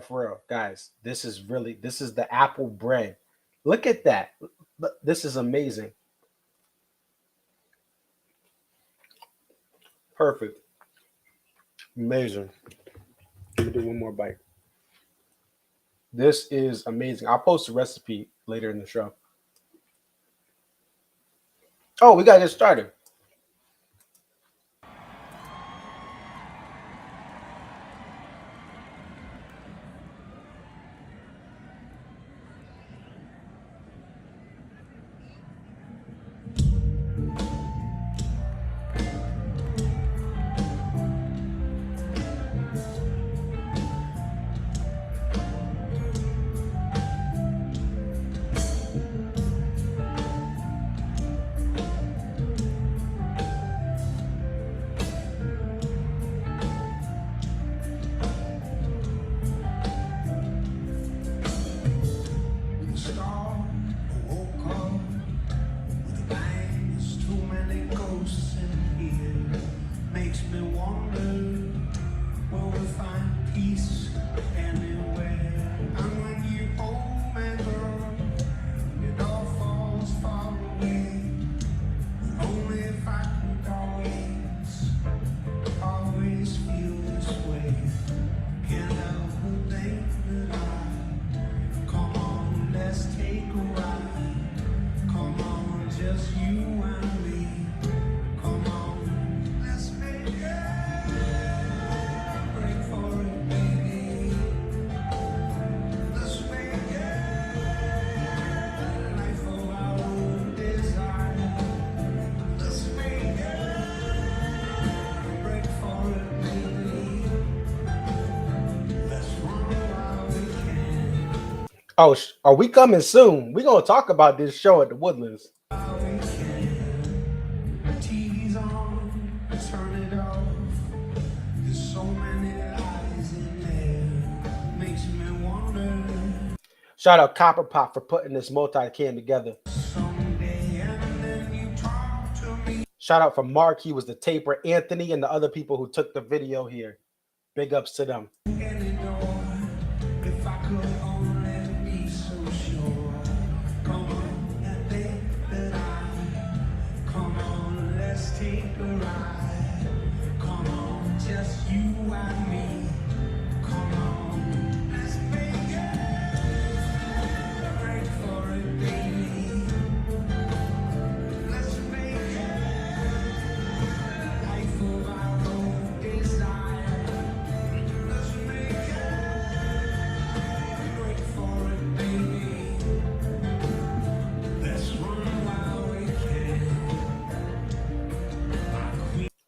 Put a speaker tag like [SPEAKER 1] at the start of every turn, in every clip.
[SPEAKER 1] for real, guys. This is the apple bread. Look at that. This is amazing. Perfect. Amazing. Let me do one more bite. This is amazing. I'll post a recipe later in the show. Oh, we gotta get started. Oh, are we coming soon? We're going to talk about this show at the Woodlands. Shout out Copper Pop for putting this multi-cam together. Shout out from Mark. He was the taper. Anthony and the other people who took the video here. Big ups to them.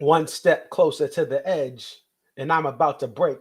[SPEAKER 1] One step closer to the edge, and I'm about to break.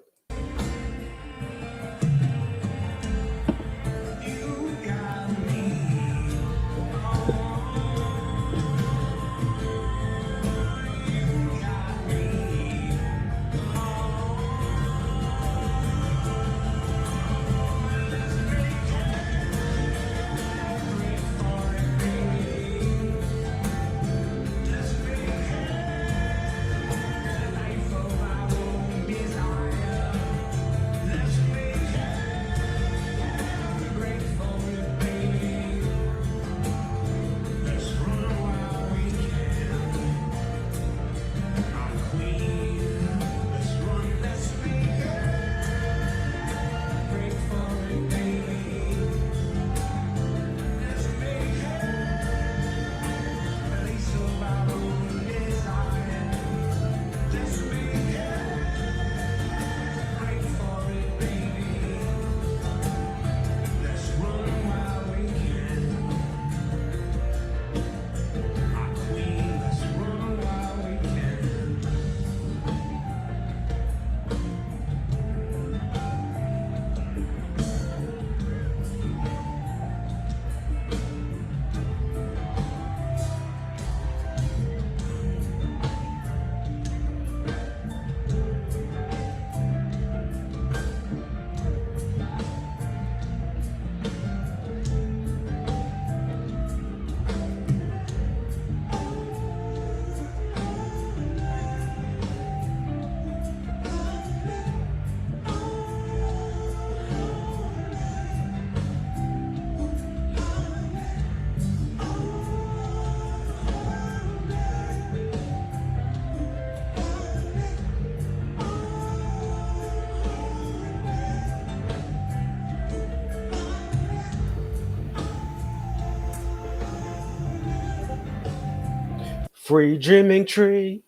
[SPEAKER 1] Free dreaming tree.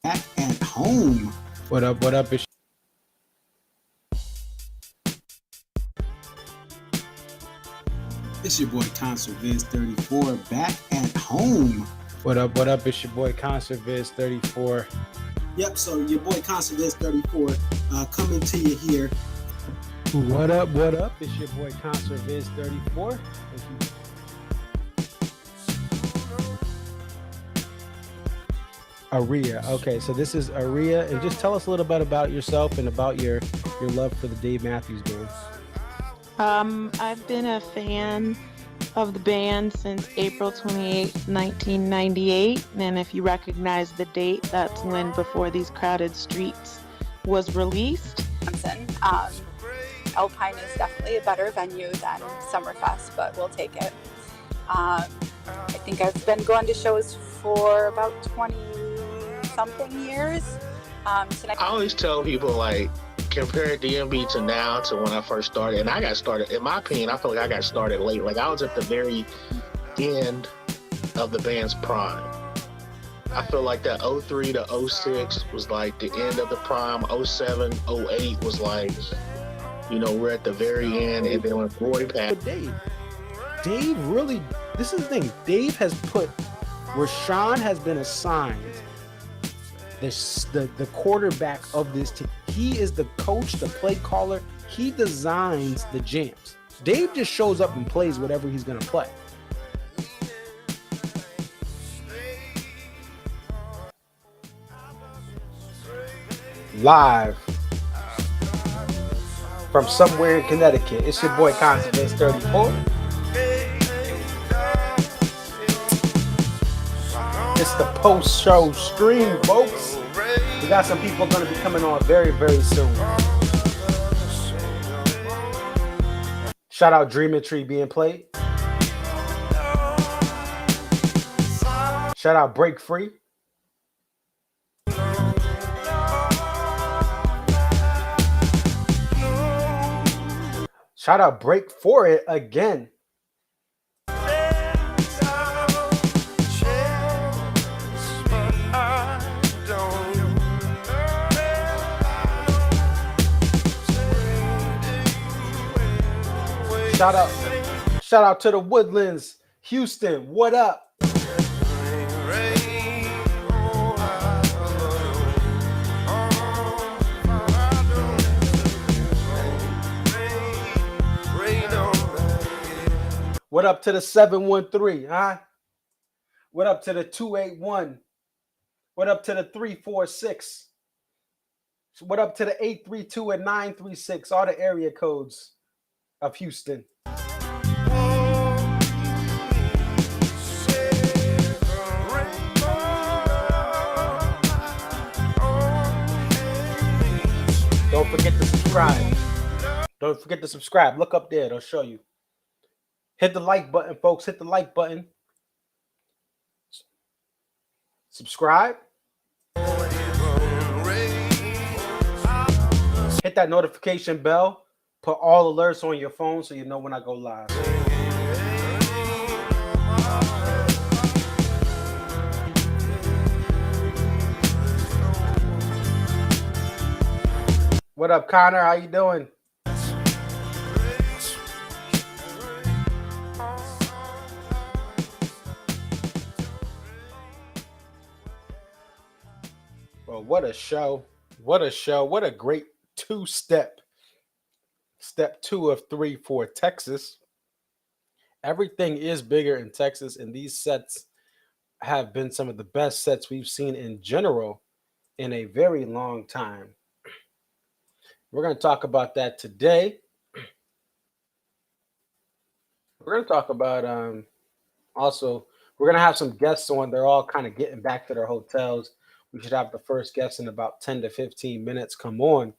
[SPEAKER 2] Back at home.
[SPEAKER 1] What up? What up?
[SPEAKER 2] It's your boy Concert Viz 34 back at home.
[SPEAKER 1] What up? What up? It's your boy Concert Viz 34.
[SPEAKER 2] Yep, so your boy Concert Viz 34 coming to you here.
[SPEAKER 1] What up? What up? It's your boy Concert Viz 34. Aria. Okay, so this is Aria, and just tell us a little bit about yourself and about your love for the Dave Matthews games.
[SPEAKER 3] I've been a fan of the band since April 28, 1998, and if you recognize the date, that's when Before These Crowded Streets was released.
[SPEAKER 4] Alpine is definitely a better venue than Summerfest, but we'll take it. I think I've been going to shows for about 20-something years.
[SPEAKER 5] I always tell people, like, compare DMB to now to when I first started. And I got started, in my opinion, I feel like I got started late. Like, I was at the very end of the band's prime. I feel like that 03 to 06 was like the end of the prime. 07, 08 was like, you know, we're at the very end. And then when Roy passed.
[SPEAKER 1] But Dave really, this is the thing. Dave has put, Rashawn has been assigned the quarterback of this team. He is the coach, the play caller. He designs the jams. Dave just shows up and plays whatever he's going to play. Live from somewhere in Connecticut, it's your boy Concert Viz 34. It's the post-show stream, folks. We got some people going to be coming on very, very soon. Shout out Dreamin' Tree being played. Shout out Break Free. Shout out Break For It again. Shout out to the Woodlands, Houston. What up? What up to the 713, huh? What up to the 281? What up to the 346? What up to the 832 and 936? All the area codes of Houston. Don't forget to subscribe. Don't forget to subscribe. Look up there. It'll show you. Hit the like button, folks. Hit the like button. Subscribe. Hit that notification bell. Put all alerts on your phone so you know when I go live. What up, Connor? How you doing? Well, what a show. What a show. What a great two-step. Step 2 of 3 for Texas. Everything is bigger in Texas, and these sets have been some of the best sets we've seen in general in a very long time. We're going to talk about that today. we're gonna talk about also we're gonna have some guests on. They're all kind of getting back to their hotels. We should have the first guest in about 10 to 15 minutes come on.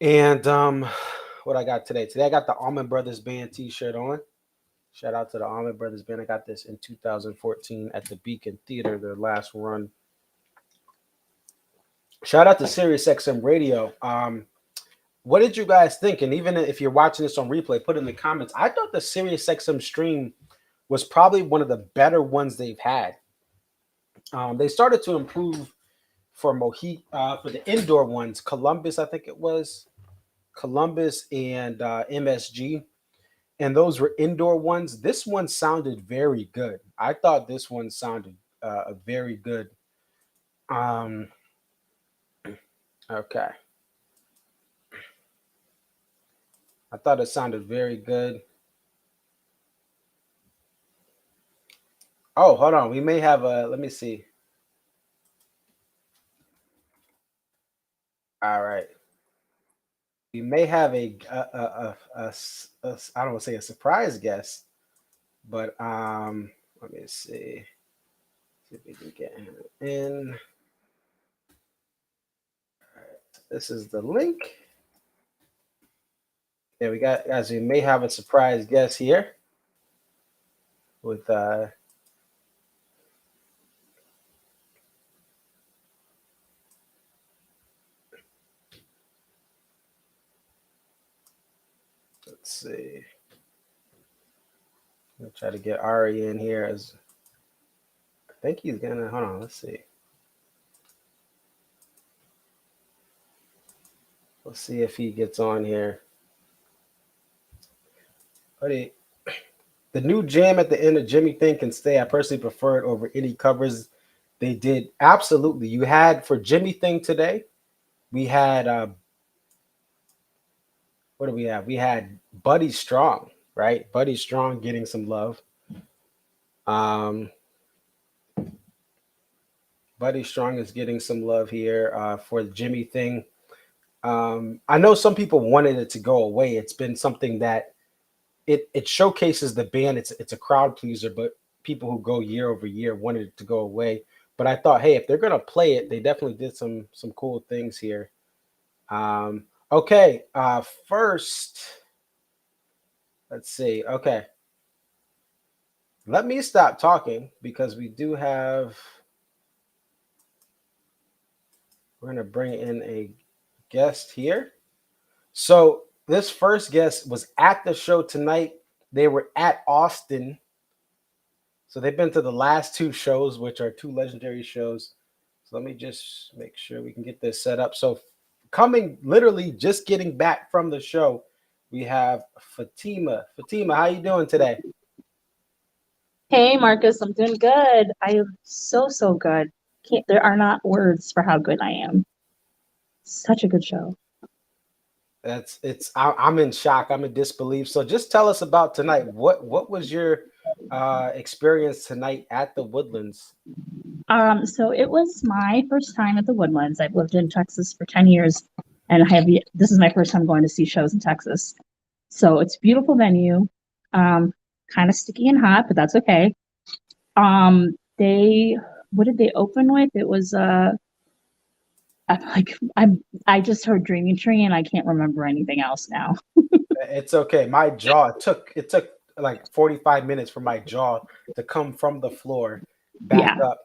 [SPEAKER 1] And what I got today? Today I got the Allman Brothers Band t-shirt on. Shout out to the Allman Brothers Band. I got this in 2014 at the Beacon Theater, their last run. Shout out to Sirius XM Radio. What did you guys think? And even if you're watching this on replay, put in the comments. I thought the Sirius XM stream was probably one of the better ones they've had. They started to improve for for the indoor ones. Columbus, I think it was. Columbus and MSG. And those were indoor ones. This one sounded very good. I thought this one sounded very good. Okay. I thought it sounded very good. Oh, hold on. We may have let me see. All right. We may have I don't want to say a surprise guest, but let me see if we can get him in. All right. This is the link. Yeah, we got, guys, we may have a surprise guest here with let's see. I'll try to get Ari in here as I think he's gonna hold on, let's see. Let's see if he gets on here. Buddy, the new jam at the end of Jimmy Thing Can Stay. I personally prefer it over any covers they did. Absolutely. You had for Jimmy Thing today, we had what do we have? We had Buddy Strong, right? Buddy Strong getting some love. Buddy Strong is getting some love here for the Jimmy Thing. I know some people wanted it to go away. It's been something that it showcases the band. It's a crowd pleaser, but people who go year over year wanted it to go away. But I thought, hey, if they're gonna play it, they definitely did some cool things here. Okay, first, let's see. Okay, let me stop talking because we do have. We're gonna bring in a guest here. So this first guest was at the show tonight. They were at Austin. So they've been to the last two shows, which are two legendary shows. So let me just make sure we can get this set up. So coming literally just getting back from the show, we have Fatima. Fatima, how you doing today?
[SPEAKER 6] Hey, Marcus, I'm doing good. I am so good. There are not words for how good I am. Such a good show.
[SPEAKER 1] I'm in shock. I'm in disbelief. So just tell us about tonight. What was your experience tonight at the Woodlands?
[SPEAKER 6] So it was my first time at the Woodlands. I've lived in Texas for 10 years, and this is my first time going to see shows in Texas. So it's a beautiful venue, kind of sticky and hot, but that's okay. What did they open with? It was I just heard Dreaming Tree and I can't remember anything else now.
[SPEAKER 1] It's okay. My jaw it took like 45 minutes for my jaw to come from the floor back up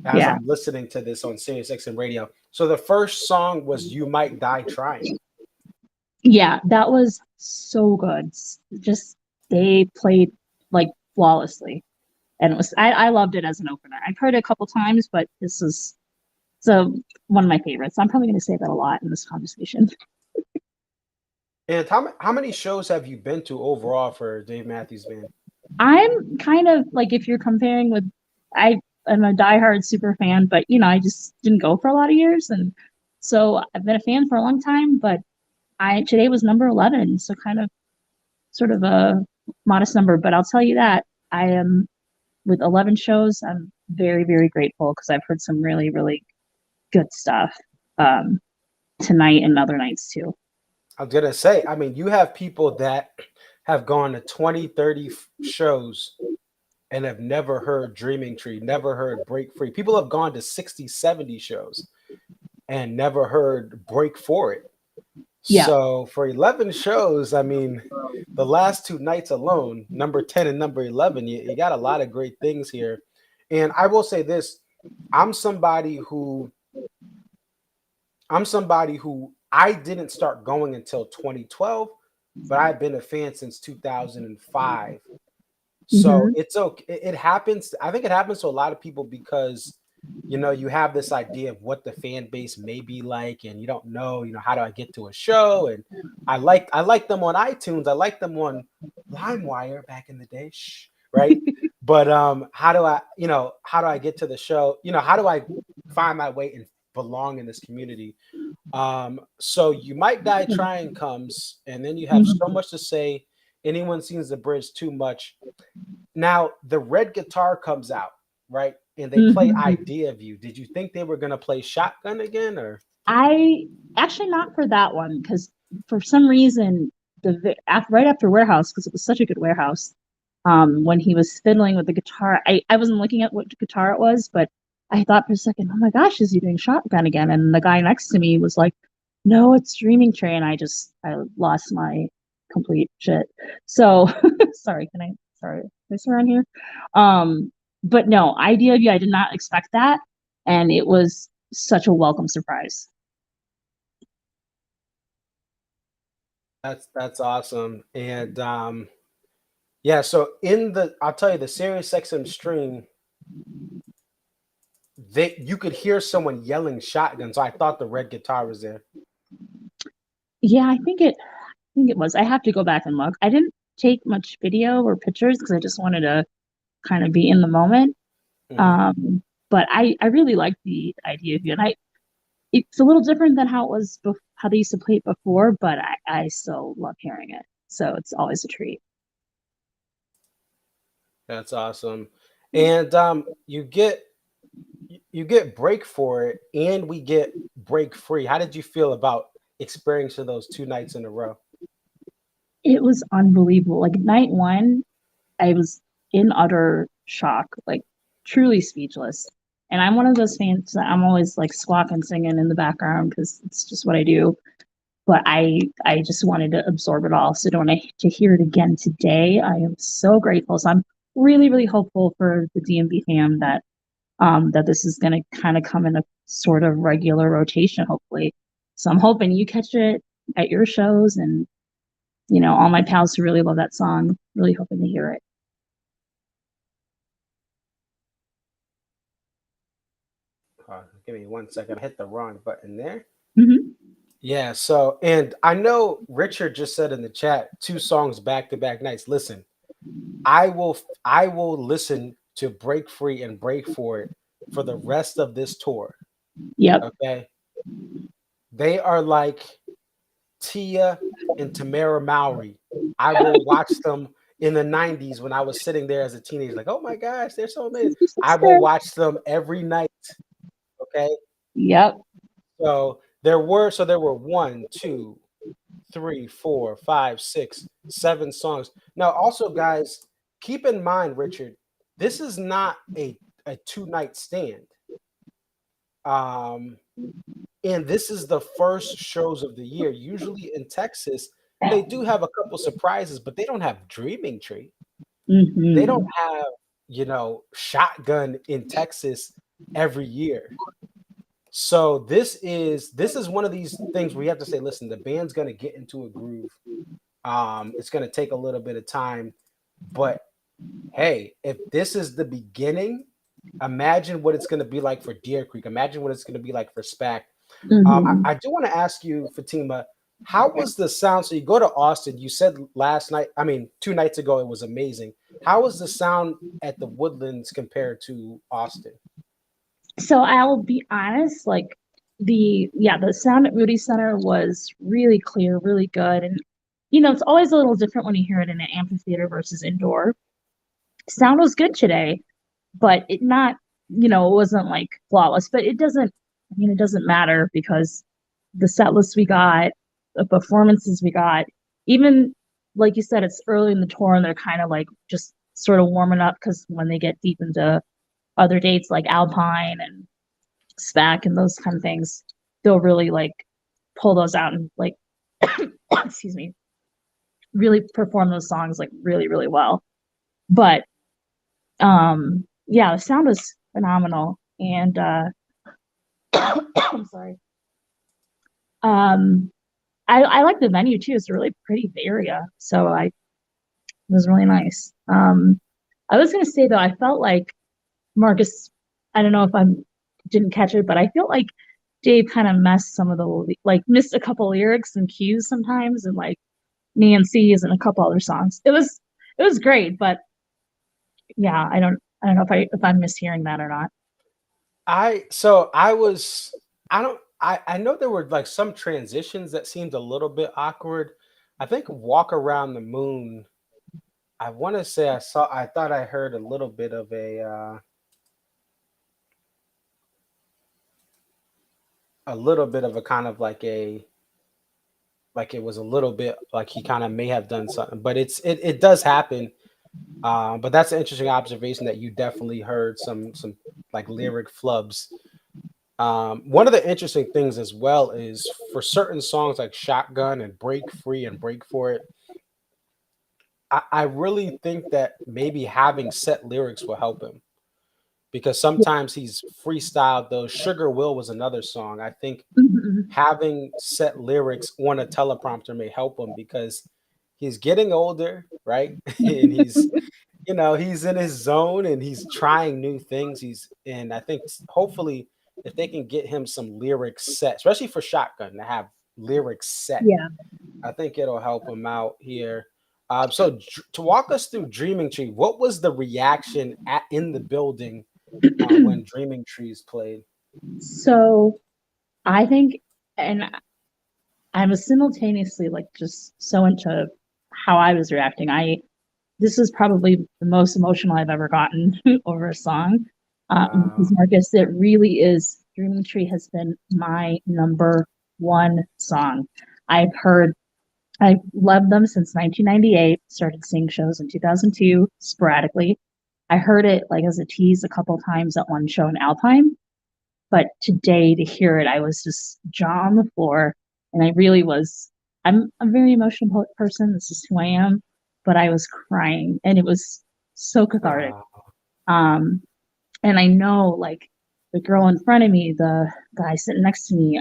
[SPEAKER 1] as I'm listening to this on Sirius XM Radio. So the first song was You Might Die Trying.
[SPEAKER 6] Yeah, that was so good. Just they played like flawlessly. And it was I loved it as an opener. I've heard it a couple times, but this is one of my favorites. I'm probably going to say that a lot in this conversation.
[SPEAKER 1] And how many shows have you been to overall for Dave Matthews Band?
[SPEAKER 6] I'm kind of like, if you're comparing with, I'm a diehard super fan, but I just didn't go for a lot of years, and so I've been a fan for a long time. But today was number 11, so kind of sort of a modest number. But I'll tell you that I am with 11 shows. I'm very, very grateful because I've heard some really, really good stuff tonight and other nights too.
[SPEAKER 1] I was gonna say, I mean, you have people that have gone to 20, 30 shows and have never heard Dreaming Tree, never heard Break Free. People have gone to 60, 70 shows and never heard Break For It.
[SPEAKER 6] Yeah.
[SPEAKER 1] So for 11 shows, I mean, the last 2 nights alone, number 10 and number 11, you got a lot of great things here. And I will say this, I'm somebody who I didn't start going until 2012, but I've been a fan since 2005. So it's okay. It happens. I think it happens to a lot of people because, you know, you have this idea of what the fan base may be like, and you don't know, how do I get to a show? And I like them on iTunes. I like them on LimeWire back in the day, right? But how do I get to the show? How do I find my way and belong in this community? So You Might Die Trying comes, and then you have so much to say. Anyone Sees the Bridge Too Much. Now the red guitar comes out, right? And they play Idea of You. Did you think they were going to play Shotgun again, or?
[SPEAKER 6] I actually not for that one, because for some reason right after Warehouse, because it was such a good Warehouse, when he was fiddling with the guitar, I wasn't looking at what guitar it was, but I thought for a second, oh my gosh, is he doing Shotgun again? And the guy next to me was like, no, it's Dreaming Tree, and I lost my complete shit. So sorry, can I swear on here? But no, Idea of You, I did not expect that, and it was such a welcome surprise.
[SPEAKER 1] That's awesome. And so I'll tell you, the Sirius XM stream, you could hear someone yelling Shotgun, so I thought the red guitar was there.
[SPEAKER 6] Yeah, I think it was. I have to go back and look. I didn't take much video or pictures because I just wanted to kind of be in the moment. But I really like the Idea of You, and it's a little different than how it was how they used to play it before, but I still love hearing it. So it's always a treat.
[SPEAKER 1] That's awesome. And you get Break For It, and we get Break Free. How did you feel about experiencing those 2 nights in a row?
[SPEAKER 6] It was unbelievable. Like night one, I was in utter shock, like truly speechless. And I'm one of those fans that I'm always like squawking, singing in the background because it's just what I do. But I just wanted to absorb it all. So to hear it again today, I am so grateful. So I'm really, really hopeful for the DMB fam that this is going to kind of come in a sort of regular rotation, hopefully. So I'm hoping you catch it at your shows, and all my pals who really love that song, really hoping to hear it.
[SPEAKER 1] Give me 1 second. I hit the wrong button there.
[SPEAKER 6] Mm-hmm.
[SPEAKER 1] Yeah. So, and I know Richard just said in the chat, 2 songs back-to-back nights. Listen, I will listen to Break Free and Break For It for the rest of this tour.
[SPEAKER 6] Yep.
[SPEAKER 1] Okay. They are like Tia and Tamara Mowry. I will watch them in the 90s when I was sitting there as a teenager, like, oh my gosh, they're so amazing. I will watch them every night. Okay.
[SPEAKER 6] Yep.
[SPEAKER 1] So there were 1, 2, 3, 4, 5, 6, 7 songs. Now, also, guys, keep in mind, Richard, this is not a 2-night stand. And this is the first shows of the year. Usually in Texas, they do have a couple surprises, but they don't have Dreaming Tree.
[SPEAKER 6] Mm-hmm.
[SPEAKER 1] They don't have, Shotgun in Texas every year. So this is one of these things where you have to say, listen, the band's going to get into a groove. It's going to take a little bit of time, but hey, if this is the beginning, imagine what it's going to be like for Deer Creek. Imagine what it's going to be like for SPAC. I do want to ask you, Fatima, how was the sound? So you go to Austin, you said 2 nights ago, it was amazing. How was the sound at the Woodlands compared to Austin?
[SPEAKER 6] So I'll be honest, like the sound at Moody Center was really clear, really good. And, it's always a little different when you hear it in an amphitheater versus indoor. Sound was good today, but it wasn't like flawless, but it doesn't matter because the set list we got, the performances we got, even like you said, it's early in the tour and they're kind of like just sort of warming up because when they get deep into other dates like Alpine and SPAC and those kind of things, they'll really like pull those out and like, excuse me, really perform those songs like really, really well. But yeah, the sound was phenomenal. And I'm sorry. I like the venue too. It's a really pretty area. So it was really nice. I was gonna say though, I felt like Marcus, I don't know if I didn't catch it, but I feel like Dave kind of messed some of the like missed a couple lyrics and cues sometimes, and like Nancy's and a couple other songs. It was great, but yeah, I don't know if I'm mishearing that or not.
[SPEAKER 1] I know there were like some transitions that seemed a little bit awkward. I think Walk Around the Moon, I want to say I thought I heard a little bit of a kind of like it was a little bit like he kind of may have done something, but it does happen. But that's an interesting observation that you definitely heard some like lyric flubs. One of the interesting things as well is for certain songs like Shotgun and Break Free and Break For It, I really think that maybe having set lyrics will help him, because sometimes he's freestyled those. Sugar Will was another song. I think having set lyrics on a teleprompter may help him because he's getting older, right? And he's in his zone and he's trying new things. And I think hopefully if they can get him some lyrics set, especially for Shotgun to have lyrics set,
[SPEAKER 6] Yeah.
[SPEAKER 1] I think it'll help him out here. So to walk us through Dreaming Tree, what was the reaction in the building when Dreaming Trees played?
[SPEAKER 6] So I think, and I was simultaneously like just so into how I was reacting. This is probably the most emotional I've ever gotten over a song. Because Marcus, it really is. Dreaming Tree has been my number one song. I've loved them since 1998. Started seeing shows in 2002 sporadically. I heard it like as a tease a couple times at one show in Alpine. But today to hear it, I was just jaw on the floor. And I really was. I'm a very emotional person. This is who I am. But I was crying and it was so cathartic. And I know like the girl in front of me, the guy sitting next to me,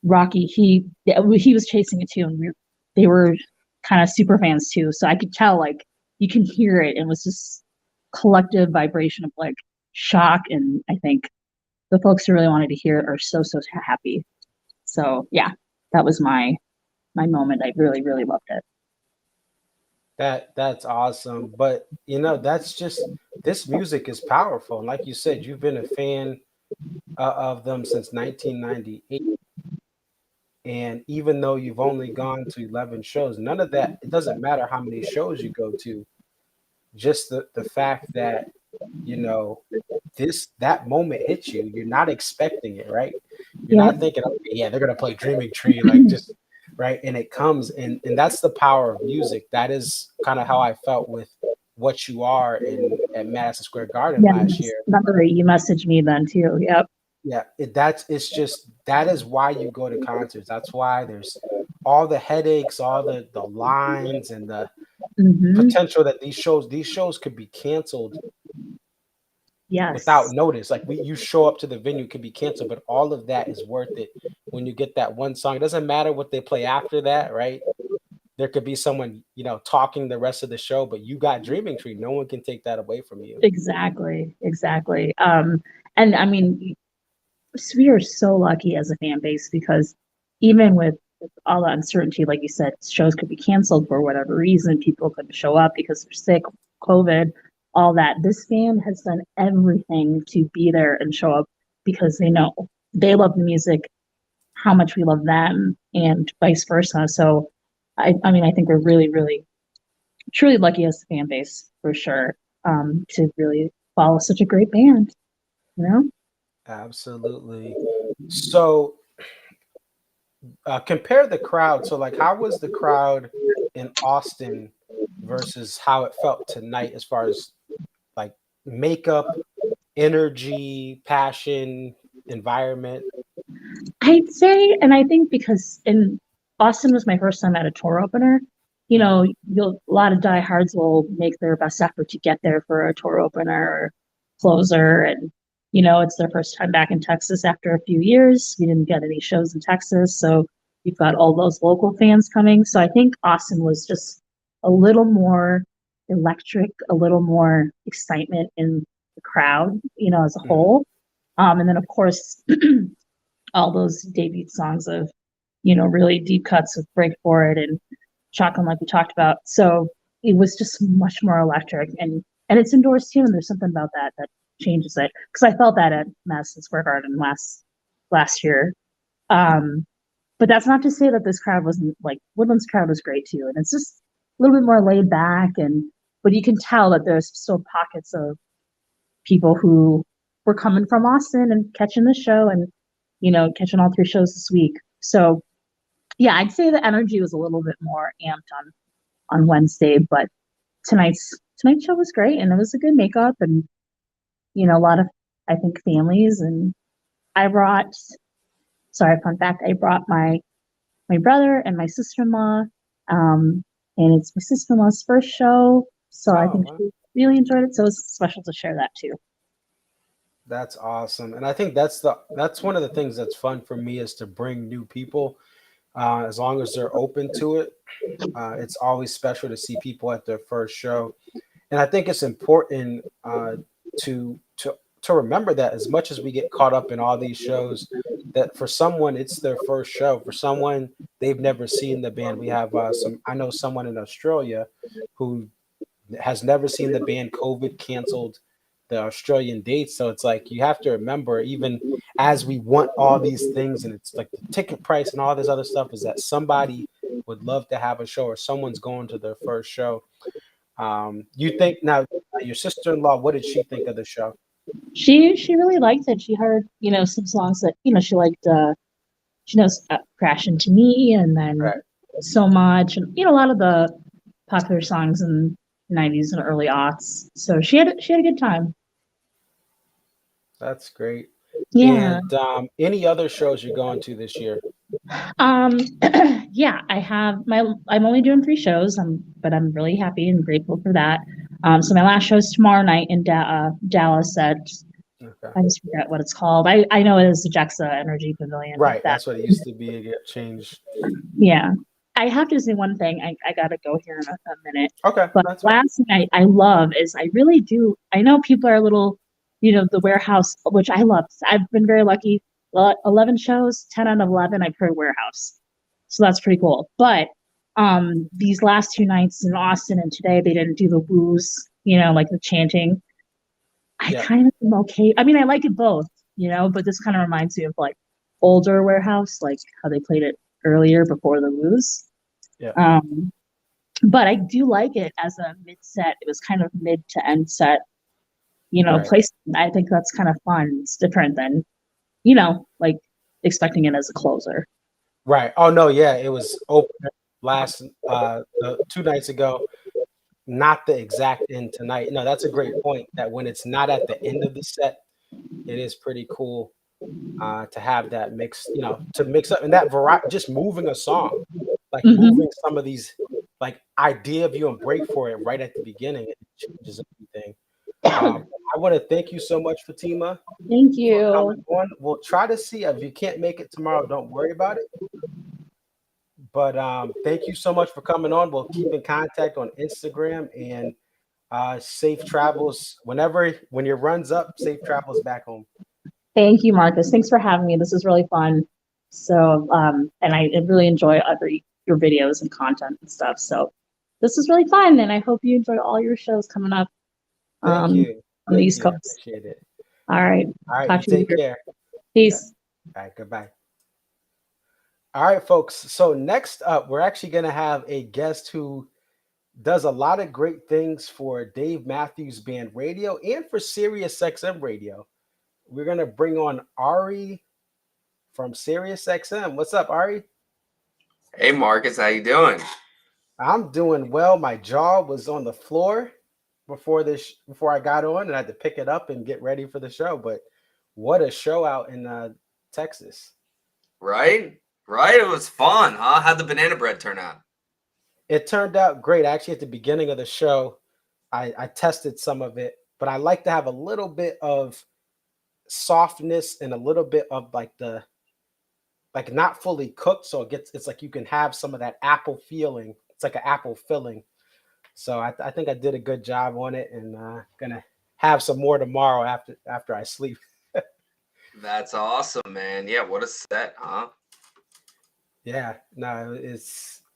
[SPEAKER 6] Rocky, he was chasing it too. And they were kind of super fans too. So I could tell like you can hear it. It was just collective vibration of like shock. And I think the folks who really wanted to hear it are so happy. So yeah, that was my moment. I really, really loved it.
[SPEAKER 1] That's awesome. But that's just, this music is powerful. And like you said, you've been a fan of them since 1998. And even though you've only gone to 11 shows, none of that, it doesn't matter how many shows you go to, just the fact that, that moment hits you, you're not expecting it, right? You're not thinking, okay, yeah, they're going to play Dreaming Tree, like just, right? And it comes, and that's the power of music. That is kind of how I felt with What You Are at Madison Square Garden last year.
[SPEAKER 6] Remember, you messaged me then too. Yep.
[SPEAKER 1] Yeah, that is why you go to concerts. That's why there's all the headaches, all the lines, and the potential that these shows could be canceled. Yes. Without notice. Like you show up to the venue, could be canceled, but all of that is worth it when you get that one song. It doesn't matter what they play after that, right? There could be someone, talking the rest of the show, but you got Dreaming Tree. No one can take that away from you.
[SPEAKER 6] Exactly. And I mean, we are so lucky as a fan base because even with all the uncertainty, like you said, shows could be canceled for whatever reason. People couldn't show up because they're sick, COVID, all that. This fan has done everything to be there and show up because they know they love the music, how much we love them, and vice versa. So, I mean, I think we're really, really, truly lucky as a fan base for sure to really follow such a great band,
[SPEAKER 1] Absolutely. So compare the crowd. So, like, how was the crowd in Austin versus how it felt tonight, as far as like makeup, energy, passion, environment?
[SPEAKER 6] I'd say, and I think because in Austin was my first time at a tour opener, you know, a lot of diehards will make their best effort to get there for a tour opener or closer. And, you know, it's their first time back in Texas after a few years. We didn't get any shows in Texas. So you've got all those local fans coming. So I think Austin was just a little more electric, a little more excitement in the crowd, you know, as a whole. And then, of course, all those debut songs of, you know, really deep cuts with Break For It and Shotgun, like we talked about. So it was just much more electric, and it's indoors too. And there's something about that changes it, because I felt that at Madison Square Garden last year. But that's not to say that this crowd wasn't, like, Woodlands crowd was great too, and it's just a little bit more laid back, but you can tell that there's still pockets of people who were coming from Austin and catching the show, and, you know, catching all 3 shows this week. So yeah, I'd say the energy was a little bit more amped on Wednesday, but tonight's show was great, and it was a good makeup, and, you know, a lot of, I think, families. And fun fact, I brought my brother and my sister-in-law, and it's my sister-in-law's first show, so I think she really enjoyed it. So it was special to share that too.
[SPEAKER 1] That's awesome. And I think that's one of the things that's fun for me, is to bring new people, as long as they're open to it. It's always special to see people at their first show. And I think it's important to remember that, as much as we get caught up in all these shows, that for someone it's their first show. For someone, they've never seen the band. We have I know someone in Australia who has never seen the band. COVID canceled the Australian dates. So it's like, you have to remember, even as we want all these things, and it's like the ticket price and all this other stuff, is that somebody would love to have a show, or someone's going to their first show. You think, now, your sister-in-law, what did she think of the show?
[SPEAKER 6] She really liked it. She heard, you know, some songs that, you know, she liked. She knows Crash Into Me, and then So Much, and, you know, a lot of the popular songs in the 90s and early aughts. So she had a good time.
[SPEAKER 1] That's great.
[SPEAKER 6] Yeah.
[SPEAKER 1] And any other shows you're going to this year?
[SPEAKER 6] Yeah, I have I'm only doing 3 shows, but I'm really happy and grateful for that. So my last show is tomorrow night in Dallas at, I just forget what it's called. I know it is the Jexa Energy Pavilion.
[SPEAKER 1] Right, that's what it used to be. It got changed.
[SPEAKER 6] Yeah. I have to say one thing. I gotta go here in a minute.
[SPEAKER 1] Okay.
[SPEAKER 6] But last thing I love is, I really do. I know people are a little, you know, the Warehouse, which I love. I've been very lucky. 11 shows, 10 out of 11, I've heard Warehouse. So that's pretty cool. But these last 2 nights in Austin and today, they didn't do the woos, you know, like the chanting. I kind of am okay. I mean, I like it both, you know, but this kind of reminds me of, like, older Warehouse, like how they played it earlier before the woos.
[SPEAKER 1] Yeah.
[SPEAKER 6] But I do like it as a mid-set. It was kind of mid to end set, you know, place. I think that's kind of fun. It's different than, you know, like expecting it as a closer.
[SPEAKER 1] Right. Oh no, yeah, it was open last 2 nights ago. Not the exact end tonight. No, that's a great point, that when it's not at the end of the set, it is pretty cool to have that mix, you know, to mix up, and that variety, just moving a song, like moving some of these, like, Idea of You and Break For It right at the beginning, it changes everything. I want to thank you so much, Fatima.
[SPEAKER 6] Thank you.
[SPEAKER 1] We'll try to see if you can't make it tomorrow. Don't worry about it. But thank you so much for coming on. We'll keep in contact on Instagram, and safe travels when your run's up. Safe travels back home.
[SPEAKER 6] Thank you, Marcus. Thanks for having me. This is really fun. So, and I really enjoy your videos and content and stuff. So this is really fun, and I hope you enjoy all your shows coming up.
[SPEAKER 1] Thank you.
[SPEAKER 6] On the East Coast.
[SPEAKER 1] Appreciate it.
[SPEAKER 6] All right.
[SPEAKER 1] All right. Take care.
[SPEAKER 6] Peace.
[SPEAKER 1] All right. Goodbye. All right, folks. So next up, we're actually going to have a guest who does a lot of great things for Dave Matthews Band Radio and for Sirius XM Radio. We're going to bring on Ari from Sirius XM. What's up, Ari?
[SPEAKER 7] Hey Marcus, how you doing?
[SPEAKER 1] I'm doing well. My jaw was on the floor before I got on, and I had to pick it up and get ready for the show. But what a show out in Texas!
[SPEAKER 7] Right? Right? It was fun, huh? How'd the banana bread turn out?
[SPEAKER 1] It turned out great. Actually, at the beginning of the show, I tested some of it, but I like to have a little bit of softness and a little bit of like not fully cooked, so it's like you can have some of that apple feeling. It's like an apple filling. So I think I did a good job on it, and gonna have some more tomorrow after I sleep.
[SPEAKER 7] That's awesome, man. Yeah, what a set, huh?
[SPEAKER 1] Yeah, no,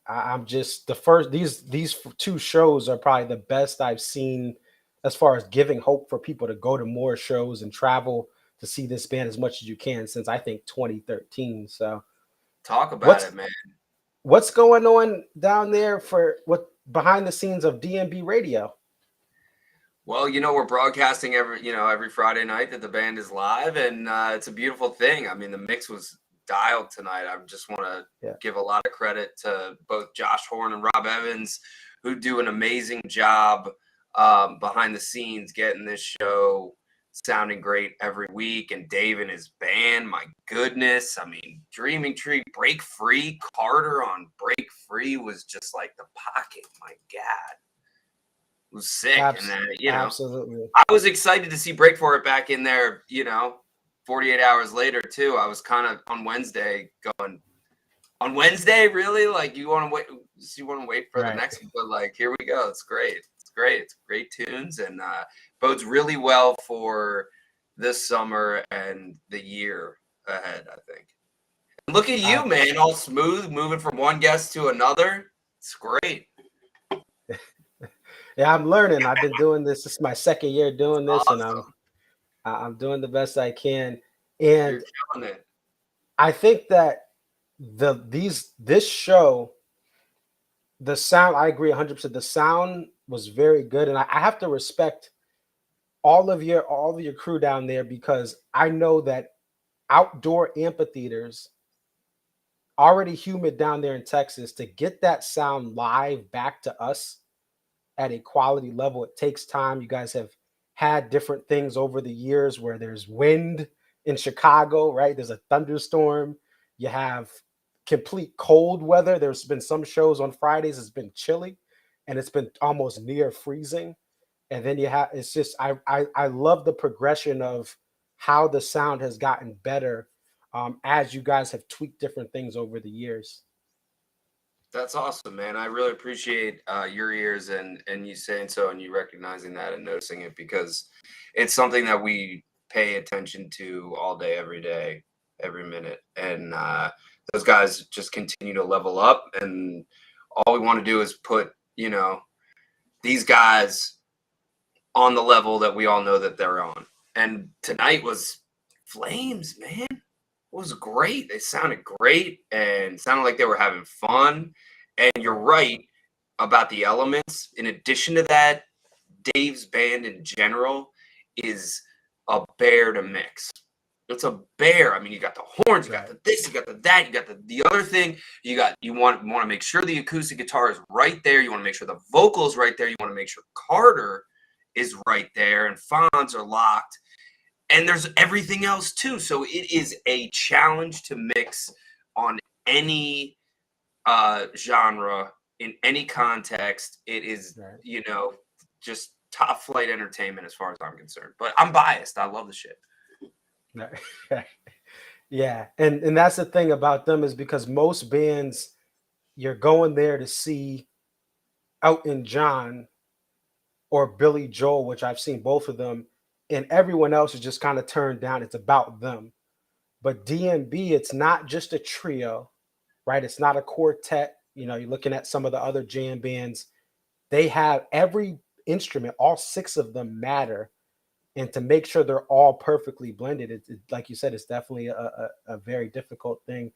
[SPEAKER 1] I'm just the first. These two shows are probably the best I've seen as far as giving hope for people to go to more shows and travel to see this band as much as you can since I think 2013. So
[SPEAKER 7] Talk about
[SPEAKER 1] what's
[SPEAKER 7] it, man.
[SPEAKER 1] what's going on down there for what behind the scenes of DMB Radio?
[SPEAKER 7] Well, we're broadcasting every Friday night that the band is live, and it's a beautiful thing. I mean, the mix was dialed tonight. I just want to give a lot of credit to both Josh Horn and Rob Evans, who do an amazing job behind the scenes, getting this show sounding great every week. And Dave and his band, my goodness. I mean, Dreaming Tree, Break Free, Carter on Break Free was just like the pocket. My God. Was sick.
[SPEAKER 1] Absolutely.
[SPEAKER 7] I was excited to see Break For It back in there, 48 hours later too. I was kind of on Wednesday going, on Wednesday, really? Like you want to wait for the next one, but like here we go. It's great. It's great tunes, and bodes really well for this summer and the year ahead, I think. And look at you, man, all smooth, moving from one guest to another. It's great.
[SPEAKER 1] Yeah, I'm learning. I've been doing this. This is my second year doing this,
[SPEAKER 7] Awesome.
[SPEAKER 1] and I'm doing the best I can. And
[SPEAKER 7] You're killing it.
[SPEAKER 1] I think that this show, the sound, I agree 100%. The sound was very good, and I have to respect all of your crew down there, because I know that outdoor amphitheaters, already humid down there in Texas, to get that sound live back to us at a quality level, it takes time. You guys have had different things over the years where there's wind in Chicago, right? There's a thunderstorm. You have complete cold weather. There's been some shows on Fridays, it's been chilly and it's been almost near freezing. And then it's just, I love the progression of how the sound has gotten better as you guys have tweaked different things over the years.
[SPEAKER 7] That's awesome, man. I really appreciate your ears and you saying so, and you recognizing that and noticing it, because it's something that we pay attention to all day, every day, every minute. And those guys just continue to level up, and all we want to do is put, these guys on the level that we all know that they're on. And tonight was flames, man. It was great. They sounded great and sounded like they were having fun. And you're right about the elements. In addition to that, Dave's band in general is a bear to mix. It's a bear. I mean, you got the horns, you got the this, you got the that, you got the other thing. You want to make sure the acoustic guitar is right there. You want to make sure the vocals right there. You want to make sure Carter is right there and Fonz are locked. And there's everything else too. So it is a challenge to mix on any genre, in any context. It is, just top flight entertainment as far as I'm concerned. But I'm biased. I love the shit.
[SPEAKER 1] Yeah. And that's the thing about them, is because most bands, you're going there to see Ehh and John or Billy Joel, which I've seen both of them, and everyone else is just kind of turned down. It's about them. But DMB, it's not just a trio, right? It's not a quartet. You're looking at some of the other jam bands. They have every instrument, all six of them matter. And to make sure they're all perfectly blended, it like you said, it's definitely a very difficult thing.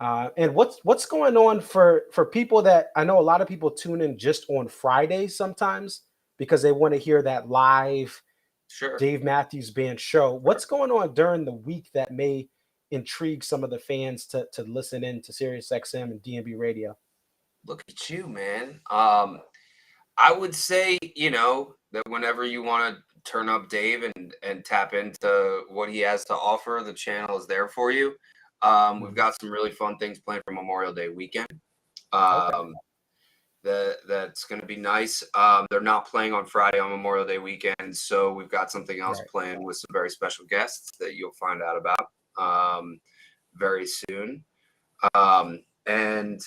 [SPEAKER 1] And what's going on for people that, I know a lot of people tune in just on Fridays sometimes because they want to hear that live Dave Matthews Band show. What's going on during the week that may intrigue some of the fans to listen in to Sirius XM and DMB Radio?
[SPEAKER 7] Look at you, man. I would say, that whenever you want to turn up Dave and tap into what he has to offer, the channel is there for you. We've got some really fun things planned for Memorial Day weekend. That's going to be nice. They're not playing on Friday on Memorial Day weekend, so we've got something else planned with some very special guests that you'll find out about very soon. And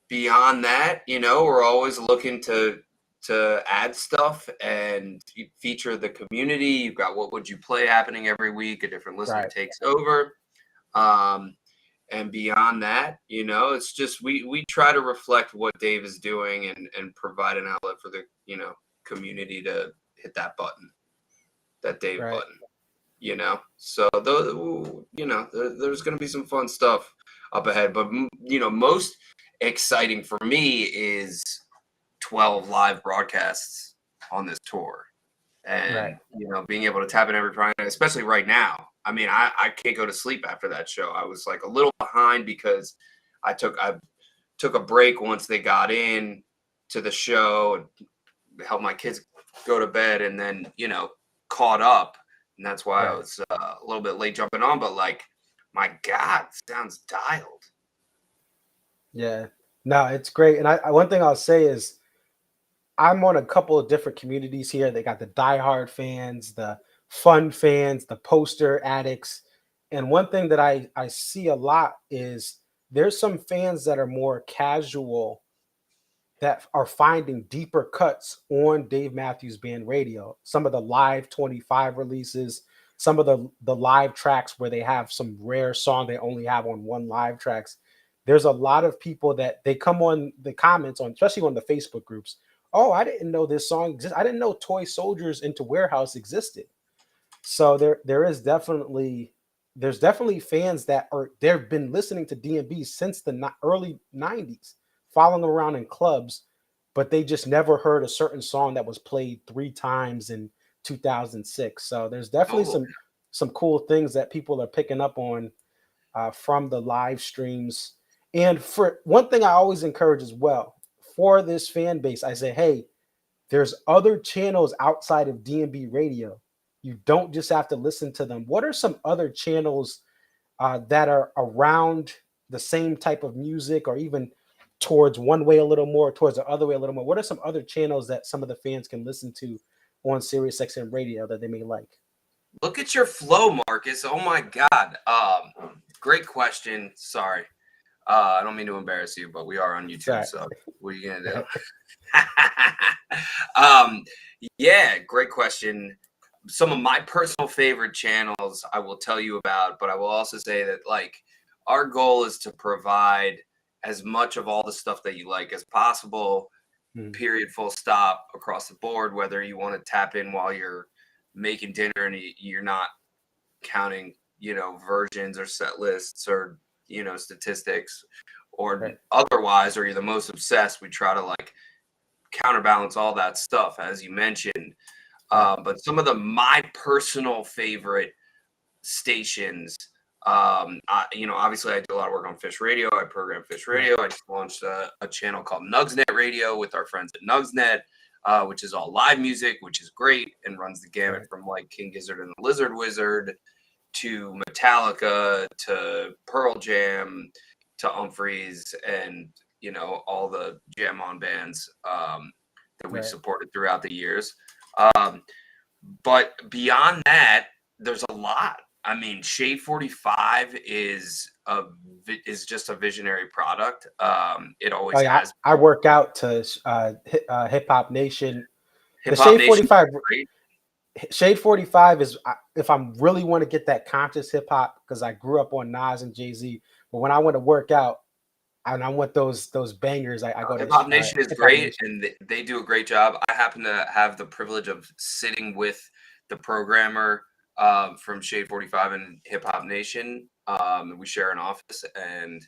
[SPEAKER 7] beyond that, we're always looking to add stuff and feature the community. You've got What Would You Play happening every week. A different listener takes over. And beyond that, it's just we try to reflect what Dave is doing and provide an outlet for the, community to hit that button, that Dave button, So, there's going to be some fun stuff up ahead. But, most exciting for me is 12 live broadcasts on this tour. And, being able to tap in every Friday, especially right now. I mean, I can't go to sleep after that show. I was like a little behind because I took a break once they got in to the show and helped my kids go to bed and then, caught up. And that's why I was a little bit late jumping on. But like, my God, sounds dialed.
[SPEAKER 1] Yeah, no, it's great. And one thing I'll say is I'm on a couple of different communities here. They got the diehard fans, the fun fans, the poster addicts. And one thing that I see a lot is there's some fans that are more casual that are finding deeper cuts on Dave Matthews Band Radio. Some of the live 25 releases, some of the live tracks where they have some rare song they only have on one live tracks. There's a lot of people that they come on the comments on, especially on the Facebook groups. Oh, I didn't know this song existed. I didn't know Toy Soldiers into Warehouse existed. So there's definitely fans that they've been listening to DMB since the early 90s, following around in clubs, but they just never heard a certain song that was played 3 times in 2006. So there's definitely some cool things that people are picking up on from the live streams. And for one thing I always encourage as well, for this fan base, I say, hey, there's other channels outside of DMB Radio. You don't just have to listen to them. What are some other channels that are around the same type of music, or even towards one way a little more, towards the other way a little more? What are some other channels that some of the fans can listen to on Sirius XM Radio that they may like?
[SPEAKER 7] Look at your flow, Marcus. Oh my God. Great question. Sorry. I don't mean to embarrass you, but we are on YouTube. So what are you going to do? Yeah, great question. Some of my personal favorite channels I will tell you about, but I will also say that like our goal is to provide as much of all the stuff that you like as possible, period, full stop, across the board, whether you want to tap in while you're making dinner and you're not counting, versions or set lists or, statistics or otherwise, or you're the most obsessed. We try to like counterbalance all that stuff, as you mentioned. But some of my personal favorite stations, obviously I do a lot of work on Fish Radio. I program Fish Radio. I just launched a channel called Nugsnet Radio with our friends at Nugsnet, which is all live music, which is great and runs the gamut from like King Gizzard and the Lizard Wizard to Metallica to Pearl Jam to Humphreys and, all the jam on bands that we've supported throughout the years. But beyond that, there's a lot. I mean, Shade 45 is just a visionary product. It always has.
[SPEAKER 1] I work out to Hip Hop Nation.
[SPEAKER 7] Hip Hop Nation 45.
[SPEAKER 1] Shade 45 is if I'm really want to get that conscious hip hop, because I grew up on Nas and Jay-Z. But when I want to work out and I want those bangers, I go to
[SPEAKER 7] Hip Hop Nation is great, and they do a great job. I happen to have the privilege of sitting with the programmer from Shade 45 and Hip Hop Nation. We share an office, and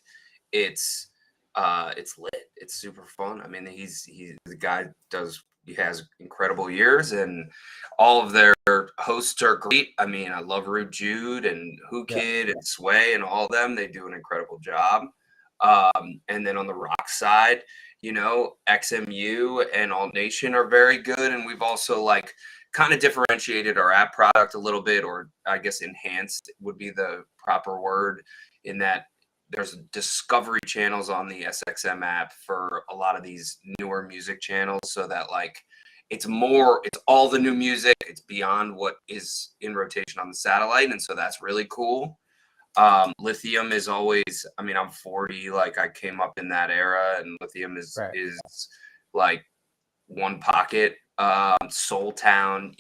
[SPEAKER 7] it's lit. It's super fun. I mean, the guy does has incredible years, and all of their hosts are great. I mean, I love Rude Jude and Who Kid and Sway and all of them. They do an incredible job. And then on the rock side, XMU and All Nation are very good. And we've also like kind of differentiated our app product a little bit, or I guess enhanced would be the proper word, in that there's discovery channels on the SXM app for a lot of these newer music channels, so that like it's all the new music. It's beyond what is in rotation on the satellite. And so that's really cool. Lithium is always, I mean, I'm 40, like I came up in that era, and Lithium is like one pocket. Soul Town,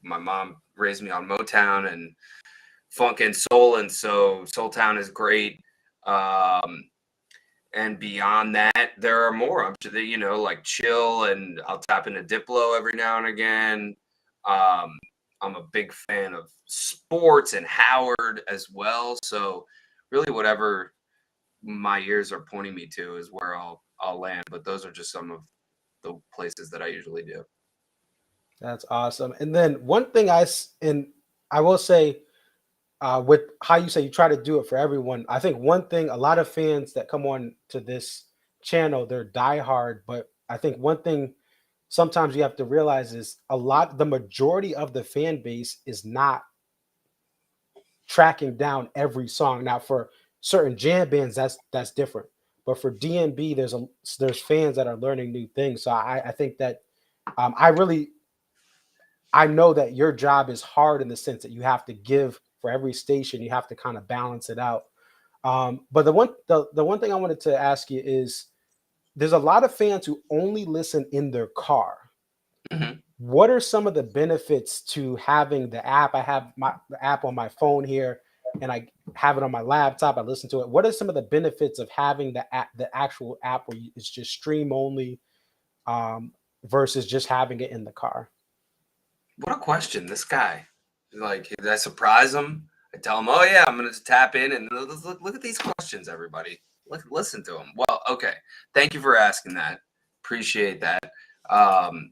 [SPEAKER 7] my mom raised me on Motown and funk and soul, and so Soul Town is great. And beyond that, there are more. I'm sure that, like Chill, and I'll tap into Diplo every now and again. I'm a big fan of sports and Howard as well. So really whatever my ears are pointing me to is where I'll land. But those are just some of the places that I usually do.
[SPEAKER 1] That's awesome. And then one thing I will say, with how you say you try to do it for everyone, I think one thing, a lot of fans that come on to this channel, they're diehard, but I think one thing sometimes you have to realize is the majority of the fan base is not tracking down every song. Now for certain jam bands, that's different, but for DMB, there's fans that are learning new things. So I think that I know that your job is hard in the sense that you have to give for every station. You have to kind of balance it out. But the one thing I wanted to ask you is, there's a lot of fans who only listen in their car.
[SPEAKER 7] Mm-hmm.
[SPEAKER 1] What are some of the benefits to having the app? I have the app on my phone here, and I have it on my laptop. I listen to it. What are some of the benefits of having the actual app where it's just stream only, versus just having it in the car?
[SPEAKER 7] What a question. This guy, like, I surprise him. I tell him, oh yeah, I'm going to tap in, and look at these questions, everybody. Listen to them. Well, okay. Thank you for asking that. Appreciate that. I'm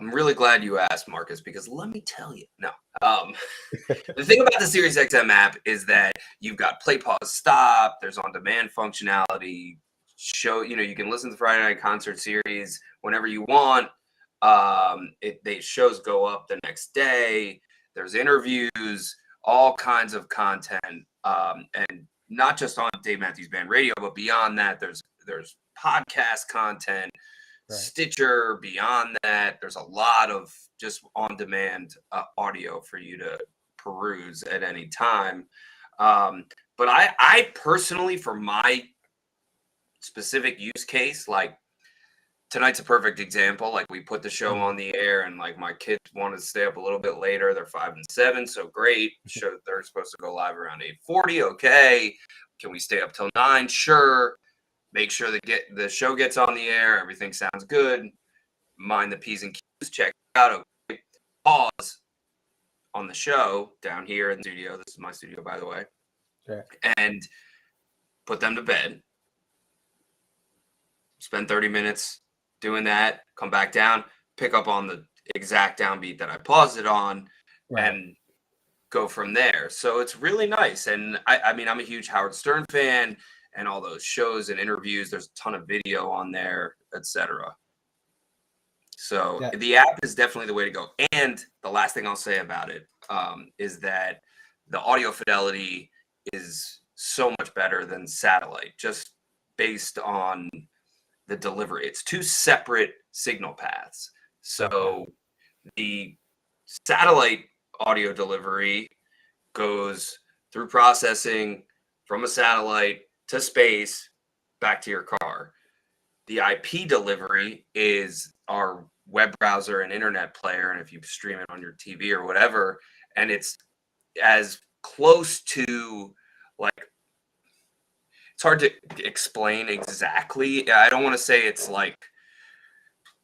[SPEAKER 7] really glad you asked, Marcus, because let me tell you. No. The thing about the Sirius XM app is that you've got play, pause, stop. There's on-demand functionality. You can listen to the Friday Night Concert series whenever you want. The shows go up the next day. There's interviews, all kinds of content, and not just on Dave Matthews Band Radio, but beyond that, there's podcast content, right. Stitcher. Beyond that, there's a lot of just on-demand audio for you to peruse at any time. But I personally, for my specific use case, like, tonight's a perfect example. Like, we put the show on the air, and like my kids wanted to stay up a little bit later. They're 5 and 7, so great. They're supposed to go live around 8:40. Okay, can we stay up till 9? Sure. Make sure the show gets on the air. Everything sounds good. Mind the P's and Q's. Check it out. Okay. Pause on the show down here in the studio. This is my studio, by the way.
[SPEAKER 1] Okay.
[SPEAKER 7] And put them to bed. Spend 30 minutes doing that, come back down, pick up on the exact downbeat that I paused it on, right, and go from there. So it's really nice. And I mean, I'm a huge Howard Stern fan, and all those shows and interviews, there's a ton of video on there, etc. So yeah, the app is definitely the way to go. And the last thing I'll say about it is that the audio fidelity is so much better than satellite, just based on the delivery. It's 2 separate signal paths. So the satellite audio delivery goes through processing from a satellite to space back to your car. The IP delivery is our web browser and internet player, and if you stream it on your TV or whatever, and it's as close to, like, it's hard to explain exactly. I don't want to say it's like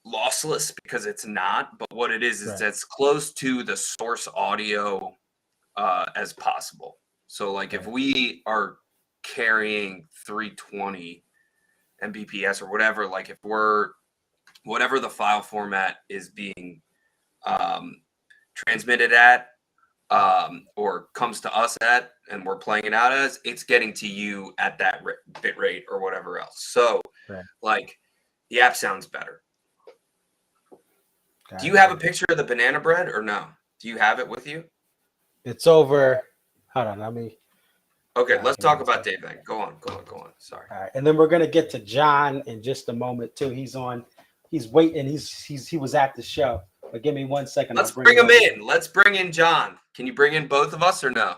[SPEAKER 7] lossless, because it's not, but what it is right, as close to the source audio as possible. So like, if we are carrying 320 Mbps or whatever, like if we're whatever the file format is being transmitted at, or comes to us at, and we're playing it out as, it's getting to you at that bit rate or whatever else. So, like, the app sounds better. Do you have a picture of the banana bread or no? Do you have it with you?
[SPEAKER 1] It's over. Hold on, let me.
[SPEAKER 7] Okay, let's talk about Dave then. Go on. Sorry.
[SPEAKER 1] All right, and then we're gonna get to John in just a moment too. He's on. He's waiting. He was at the show. But give me 1 second.
[SPEAKER 7] Let's bring him in. Let's bring in John. Can you bring in both of us or no?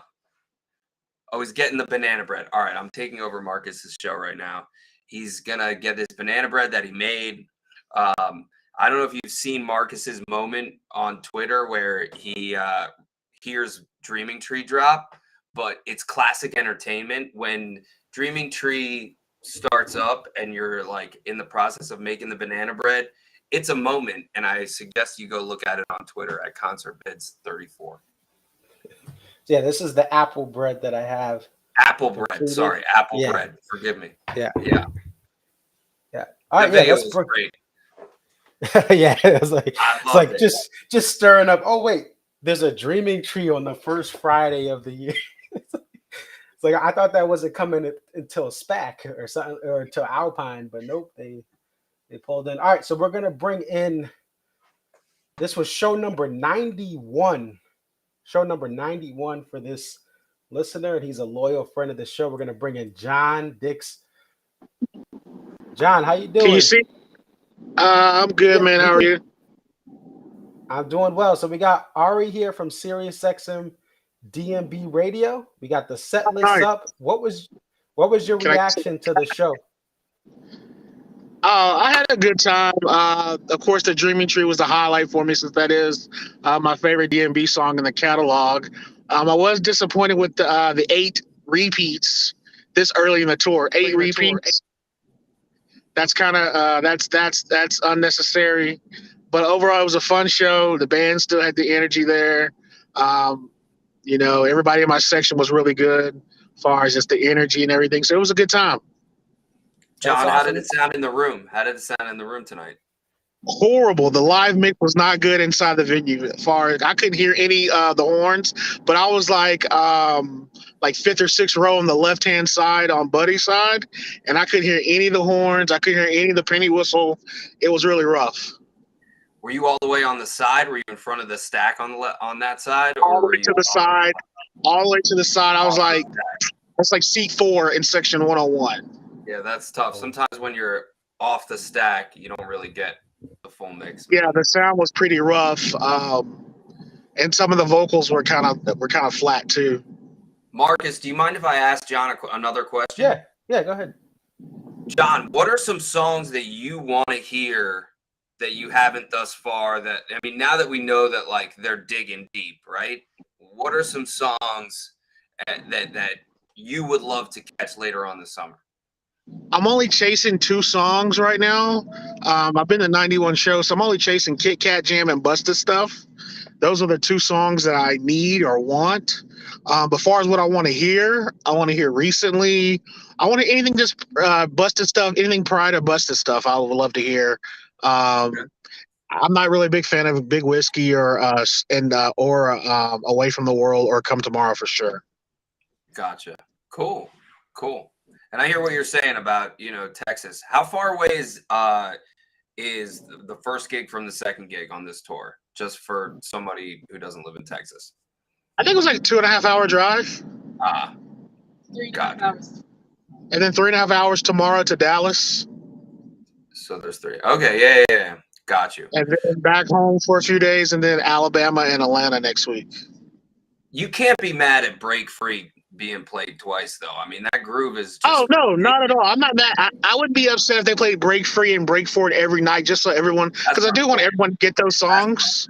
[SPEAKER 7] Oh, he's getting the banana bread. All right, I'm taking over Marcus's show right now. He's gonna get his banana bread that he made. I don't know if you've seen Marcus's moment on Twitter where he hears Dreaming Tree drop, but it's classic entertainment when Dreaming Tree starts up and you're like in the process of making the banana bread. It's a moment, and I suggest you go look at it on Twitter at ConcertBids34.
[SPEAKER 1] Yeah, this is the apple bread that I have.
[SPEAKER 7] Apple bread. Sorry, apple bread. Forgive me.
[SPEAKER 1] Yeah.
[SPEAKER 7] All right, yeah, that's great.
[SPEAKER 1] Yeah, it's like just stirring up. Oh wait, there's a Dreaming Tree on the first Friday of the year. It's like I thought that wasn't coming until SPAC or something, or until Alpine, but nope, they pulled in. All right, so we're gonna bring in. This was show number 91. Show number 91 for this listener, and he's a loyal friend of the show. We're gonna bring in John Dix. John, how you doing?
[SPEAKER 5] Can you see? I'm good, man. How are you?
[SPEAKER 1] I'm doing well. So we got Ari here from Sirius XM DMB Radio. We got the set list up. What was your reaction to the show?
[SPEAKER 5] I had a good time. Of course, the Dreaming Tree was the highlight for me, since that is my favorite DMB song in the catalog. I was disappointed with the 8 repeats this early in the tour. 8 repeats. That's kind of that's unnecessary. But overall, it was a fun show. The band still had the energy there. Everybody in my section was really good as far as just the energy and everything. So it was a good time.
[SPEAKER 7] John, how did it sound in the room? How did it sound in the room tonight?
[SPEAKER 5] Horrible. The live mix was not good inside the venue. As far as I couldn't hear any the horns, but I was like 5th or 6th row on the left hand side on Buddy's side, and I couldn't hear any of the horns. I couldn't hear any of the penny whistle. It was really rough.
[SPEAKER 7] Were you all the way on the side? Were you in front of the stack on that side?
[SPEAKER 5] All the way to the side. All the way to the side. I was like, that's like seat 4 in section 101.
[SPEAKER 7] Yeah, that's tough. Sometimes when you're off the stack, you don't really get the full mix.
[SPEAKER 5] Yeah, the sound was pretty rough, and some of the vocals were kind of flat too.
[SPEAKER 7] Marcus, do you mind if I ask John another question?
[SPEAKER 1] Yeah, go ahead.
[SPEAKER 7] John, what are some songs that you want to hear that you haven't thus far? Now that we know that like they're digging deep, right? What are some songs that you would love to catch later on this summer?
[SPEAKER 5] I'm only chasing 2 songs right now. I've been to 91 shows, so I'm only chasing Kit Kat Jam and Busted Stuff. Those are the 2 songs that I need or want. But far as what I want to hear recently, I want to anything just Busted Stuff, anything prior to Busted Stuff, I would love to hear. I'm not really a big fan of Big Whiskey or Away from the World or Come Tomorrow for sure.
[SPEAKER 7] Gotcha. Cool. And I hear what you're saying about, Texas. How far away is the first gig from the second gig on this tour? Just for somebody who doesn't live in Texas.
[SPEAKER 5] I think it was like a 2.5 hour drive.
[SPEAKER 6] 3.5 hours.
[SPEAKER 5] And then 3.5 hours tomorrow to Dallas.
[SPEAKER 7] So there's 3. Okay, yeah. Got you.
[SPEAKER 5] And then back home for a few days, and then Alabama and Atlanta next week.
[SPEAKER 7] You can't be mad at Break Free being played twice, though. I mean, that groove is just...
[SPEAKER 5] Oh, no, not at all. I'm not mad. I would be upset if they played Break Free and Break For It every night, just so everyone... Because I do want everyone to get those songs.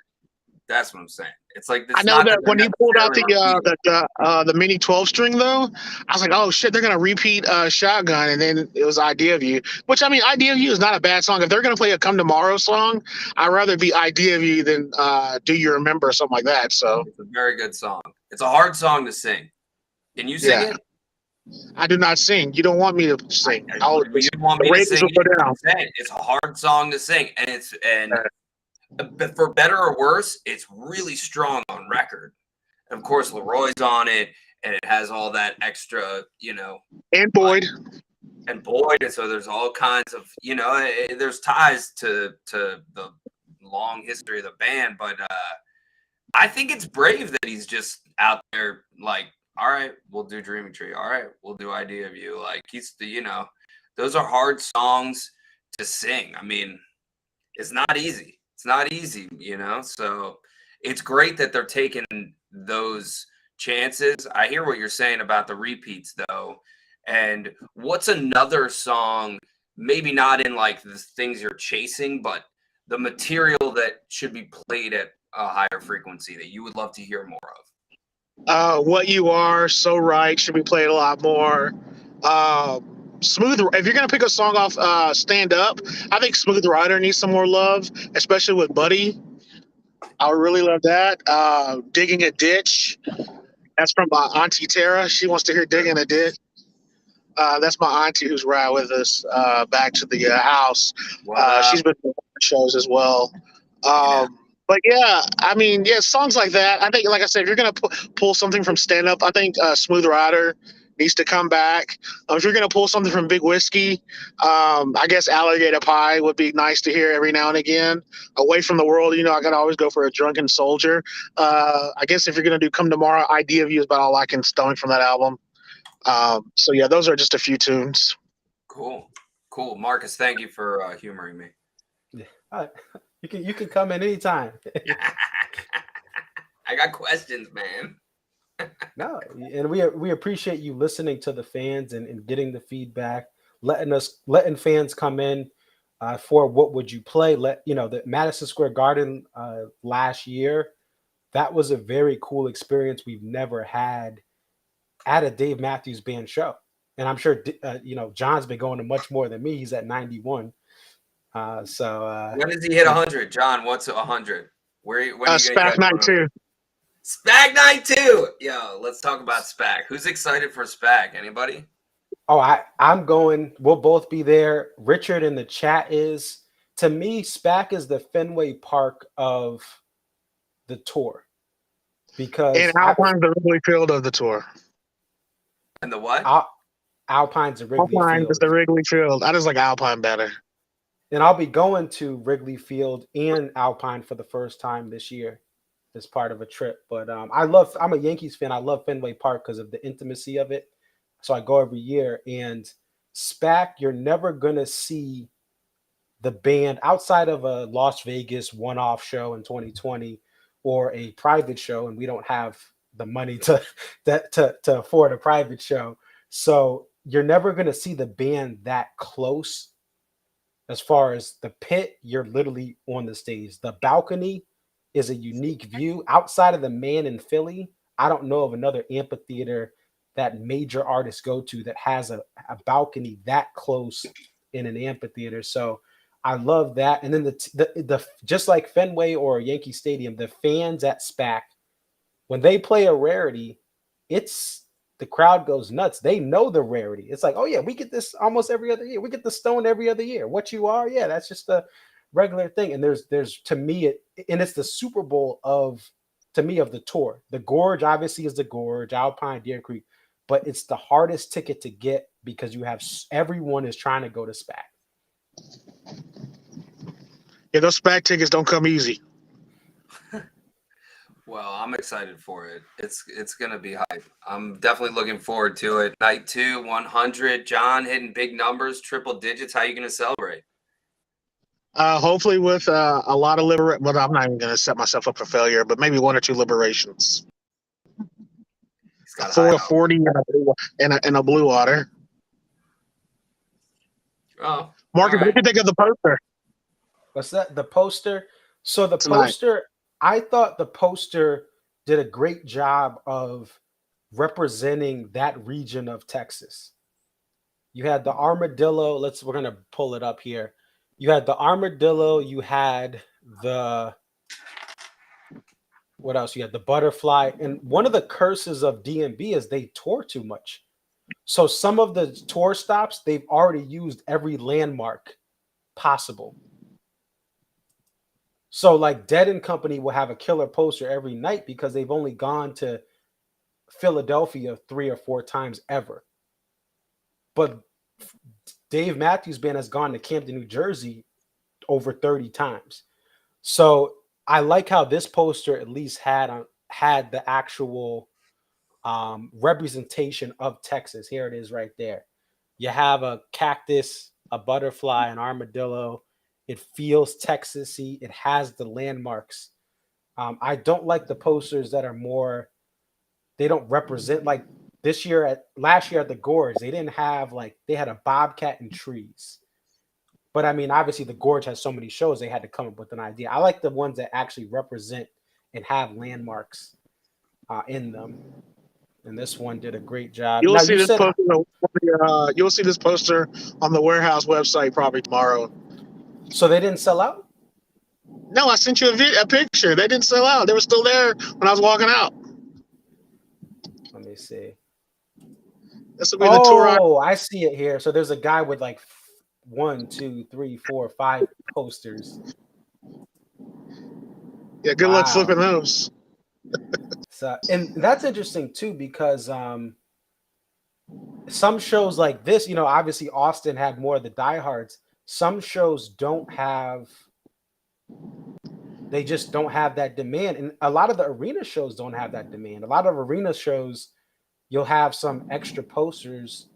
[SPEAKER 7] That's what I'm saying. It's like...
[SPEAKER 5] I know that when he pulled out the mini 12-string, though, I was like, oh, shit, they're going to repeat Shotgun, and then it was Idea of You. Which, I mean, Idea of You is not a bad song. If they're going to play a Come Tomorrow song, I'd rather be Idea of You than Do You Remember or something like that. So
[SPEAKER 7] it's a very good song. It's a hard song to sing. Can you sing it?
[SPEAKER 5] I do not sing. You don't want me to sing.
[SPEAKER 7] You don't want me
[SPEAKER 5] the
[SPEAKER 7] to
[SPEAKER 5] ratings
[SPEAKER 7] sing.
[SPEAKER 5] will go down.
[SPEAKER 7] It's a hard song to sing, but for better or worse, it's really strong on record. And of course, Leroy's on it, and it has all that extra,
[SPEAKER 5] And Boyd.
[SPEAKER 7] And so there's all kinds of, there's ties to the long history of the band, but I think it's brave that he's just out there like, all right, we'll do Dreaming Tree. All right, we'll do Idea of You. Like he's those are hard songs to sing. I mean, it's not easy. It's not easy, so it's great that they're taking those chances. I hear what you're saying about the repeats though. And what's another song, maybe not in like the things you're chasing, but the material that should be played at a higher frequency that you would love to hear more of?
[SPEAKER 5] What You Are, So Right should be played a lot more. Smooth. If you're gonna pick a song off Stand Up, I think Smooth Rider needs some more love, especially with Buddy. I would really love that. Digging a Ditch. That's from my auntie Tara. She wants to hear Digging a Ditch. That's my auntie who's right with us back to the house. She's been to shows as well. But yeah, I mean, songs like that. I think, like I said, if you're gonna pull something from Stand Up, I think Smooth Rider needs to come back. If you're gonna pull something from Big Whiskey, I guess Alligator Pie would be nice to hear every now and again. Away from the World, I gotta always go for A Drunken Soldier. I guess if you're gonna do Come Tomorrow, Idea of You is about all I can stomach from that album. So yeah, those are just a few tunes.
[SPEAKER 7] Cool. Marcus, thank you for humoring me.
[SPEAKER 1] Yeah. You can come in anytime.
[SPEAKER 7] I got questions, man.
[SPEAKER 1] No, and we appreciate you listening to the fans and getting the feedback, letting fans come in for what would you play. The Madison Square Garden last year, that was a very cool experience we've never had at a Dave Matthews Band show. And I'm sure John's been going to much more than me. He's at 91. When
[SPEAKER 7] does he hit 100? John, what's 100? When
[SPEAKER 5] SPAC Night 2.
[SPEAKER 7] SPAC Night 2. Yo, let's talk about SPAC. Who's excited for SPAC? Anybody?
[SPEAKER 1] Oh, I'm going. We'll both be there. Richard in the chat is. To me, SPAC is the Fenway Park of the tour. Because
[SPEAKER 5] and Alpine's the Wrigley Field of the tour.
[SPEAKER 7] And the what?
[SPEAKER 1] Alpine's the Wrigley Field.
[SPEAKER 5] Alpine is the Wrigley Field. I just like Alpine better.
[SPEAKER 1] And I'll be going to Wrigley Field and Alpine for the first time this year as part of a trip. But I'm a Yankees fan. I love Fenway Park because of the intimacy of it. So I go every year. And SPAC, you're never going to see the band outside of a Las Vegas one-off show in 2020 or a private show. And we don't have the money to afford a private show. So you're never going to see the band that close. As far as the pit, you're literally on the stage. The balcony is a unique view. Outside of the Man in Philly, I don't know of another amphitheater that major artists go to that has a balcony that close in an amphitheater. So I love that. And then the just like Fenway or Yankee Stadium, the fans at SPAC, when they play a rarity, the crowd goes nuts. They know the rarity. It's like, oh yeah, we get this almost every other year. We get the Stone every other year. What You Are, yeah, that's just a regular thing. And there's to me it's the Super Bowl of the tour. The Gorge obviously is the Gorge, Alpine, Deer Creek, but it's the hardest ticket to get because everyone is trying to go to SPAC.
[SPEAKER 5] Yeah, those SPAC tickets don't come easy.
[SPEAKER 7] Well, I'm excited for it. It's gonna be hype. I'm definitely looking forward to it. Night 2, 100. John hitting big numbers, triple digits. How are you gonna celebrate?
[SPEAKER 5] Hopefully with a lot of liberation. But I'm not even gonna set myself up for failure. But maybe 1 or 2 liberations.
[SPEAKER 7] He's got
[SPEAKER 5] 40 and a blue water.
[SPEAKER 7] Oh,
[SPEAKER 5] Marcus, what do you think of the poster?
[SPEAKER 1] What's that? The poster. So the poster. I thought the poster did a great job of representing that region of Texas. You had the armadillo. We're going to pull it up here. You had the armadillo. You had what else? You had the butterfly. And one of the curses of DMB is they tour too much. So some of the tour stops, they've already used every landmark possible. So like Dead and Company will have a killer poster every night because they've only gone to Philadelphia 3 or 4 times ever. But Dave Matthews Band has gone to Camden, New Jersey over 30 times. So I like how this poster at least had the actual representation of Texas. Here it is right there. You have a cactus, a butterfly, an armadillo. It feels Texas-y. It has the landmarks. I don't like the posters that are more, they don't represent, like last year at the Gorge, they didn't have they had a bobcat and trees. But I mean, obviously the Gorge has so many shows, they had to come up with an idea. I like the ones that actually represent and have landmarks in them. And this one did a great job.
[SPEAKER 5] You'll see this poster on the warehouse website probably tomorrow.
[SPEAKER 1] So they didn't sell out?
[SPEAKER 5] No, I sent you a picture. They didn't sell out. They were still there when I was walking out.
[SPEAKER 1] Let me see.
[SPEAKER 5] This will be the tour.
[SPEAKER 1] Oh, I see it here. So there's a guy with 1, 2, 3, 4, 5 posters.
[SPEAKER 5] Yeah, good luck flipping those.
[SPEAKER 1] So, and that's interesting too, because some shows like this, obviously Austin had more of the diehards. Some shows they just don't have that demand. And a lot of the arena shows don't have that demand. A lot of arena shows, you'll have some extra posters.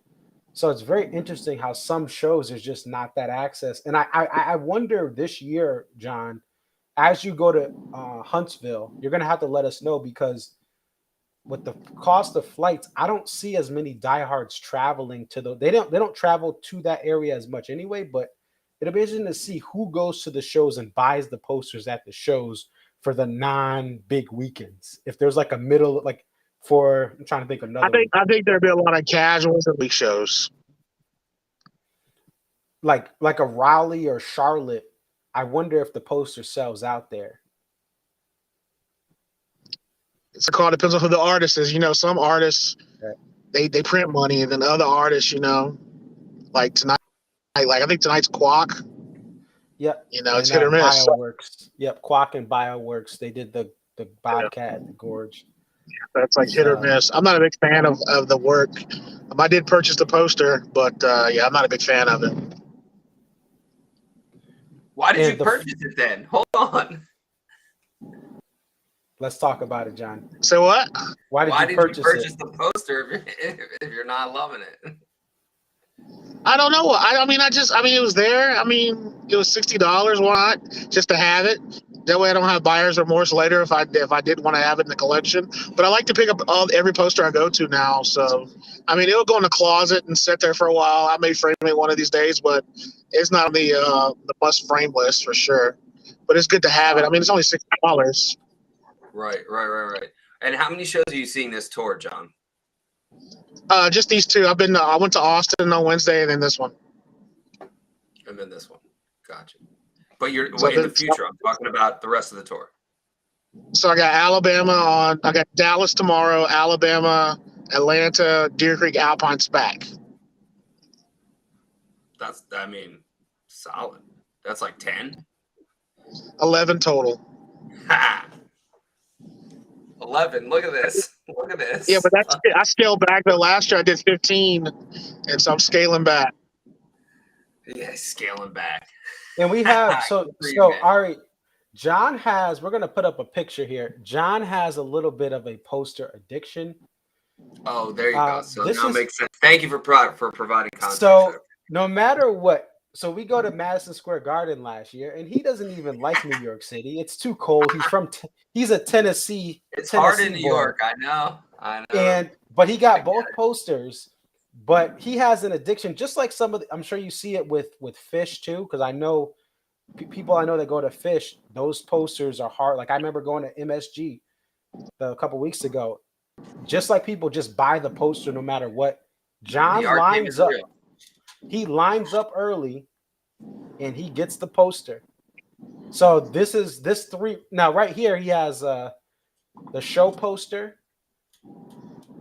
[SPEAKER 1] So it's very interesting how some shows there's just not that access. And I wonder this year, John, as you go to Huntsville, you're going to have to let us know, because with the cost of flights, I don't see as many diehards traveling to they don't travel to that area as much anyway, but it'll be interesting to see who goes to the shows and buys the posters at the shows for the non-big weekends. If there's a middle, I'm trying to think of another.
[SPEAKER 5] I think there'll be a lot of casuals at week shows.
[SPEAKER 1] Like a Raleigh or Charlotte. I wonder if the poster sells out there.
[SPEAKER 5] It's a call. Depends on who the artist is. Some artists, they print money, and then other artists, like tonight, I think tonight's Quack.
[SPEAKER 1] Yep.
[SPEAKER 5] It's hit or miss.
[SPEAKER 1] Bioworks. Yep, Quack and Bioworks. They did the Bobcat at the Gorge.
[SPEAKER 5] Yeah, that's hit or miss. I'm not a big fan of the work. I did purchase the poster, but I'm not a big fan of it.
[SPEAKER 7] Why did you purchase it then? Hold on.
[SPEAKER 1] Let's talk about it, John.
[SPEAKER 5] So what?
[SPEAKER 1] Why did you purchase
[SPEAKER 7] the poster if you're not loving it?
[SPEAKER 5] I don't know. It was there. It was $60. Why not? Just to have it. That way I don't have buyer's remorse later if I did want to have it in the collection. But I like to pick up every poster I go to now. So, it'll go in the closet and sit there for a while. I may frame it one of these days, but it's not on the must frame list for sure. But it's good to have it. It's only $60.
[SPEAKER 7] Right. And how many shows are you seeing this tour, John?
[SPEAKER 5] Just these two. I went to Austin on Wednesday, and then this one.
[SPEAKER 7] And then this one. Gotcha. But in the future, I'm talking about the rest of the tour.
[SPEAKER 5] So I got I got Dallas tomorrow, Alabama, Atlanta, Deer Creek, Alpine, SPAC.
[SPEAKER 7] That's, solid. That's 10?
[SPEAKER 5] 11 total.
[SPEAKER 7] Ha! 11. Look at this.
[SPEAKER 5] Yeah, but I scaled back. The last year I did 15, and so I'm scaling back.
[SPEAKER 7] Yeah, scaling back.
[SPEAKER 1] And we have so Ari, John has. We're gonna put up a picture here. John has a little bit of a poster addiction.
[SPEAKER 7] Oh, there you go. So now it makes sense. Thank you for providing context.
[SPEAKER 1] So no matter what. So we go to Madison Square Garden last year, and he doesn't even like New York City. It's too cold. He's a Tennessee.
[SPEAKER 7] It's hard in New York. I know.
[SPEAKER 1] But he got both posters. But he has an addiction, just like I'm sure you see it with Fish too, because I know people I know that go to Fish. Those posters are hard. I remember going to MSG a couple weeks ago. Just like people just buy the poster no matter what. John lines up. He lines up early, and he gets the poster. So this 3 now right here. He has the show poster,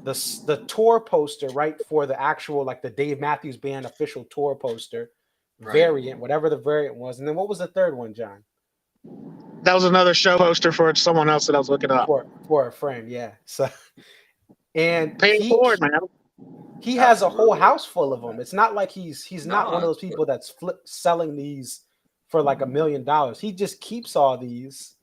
[SPEAKER 1] the tour poster, right, for the actual, like the Dave Matthews Band official tour poster variant, whatever the variant was. And then what was the third one, John?
[SPEAKER 5] That was another show poster for someone else that I was looking up.
[SPEAKER 1] For a friend, yeah. So, and
[SPEAKER 5] Pay it forward, man.
[SPEAKER 1] he has a whole house full of them. It's not like he's not one of those
[SPEAKER 7] No.
[SPEAKER 1] people that's selling these for like $1 million. He just keeps all these.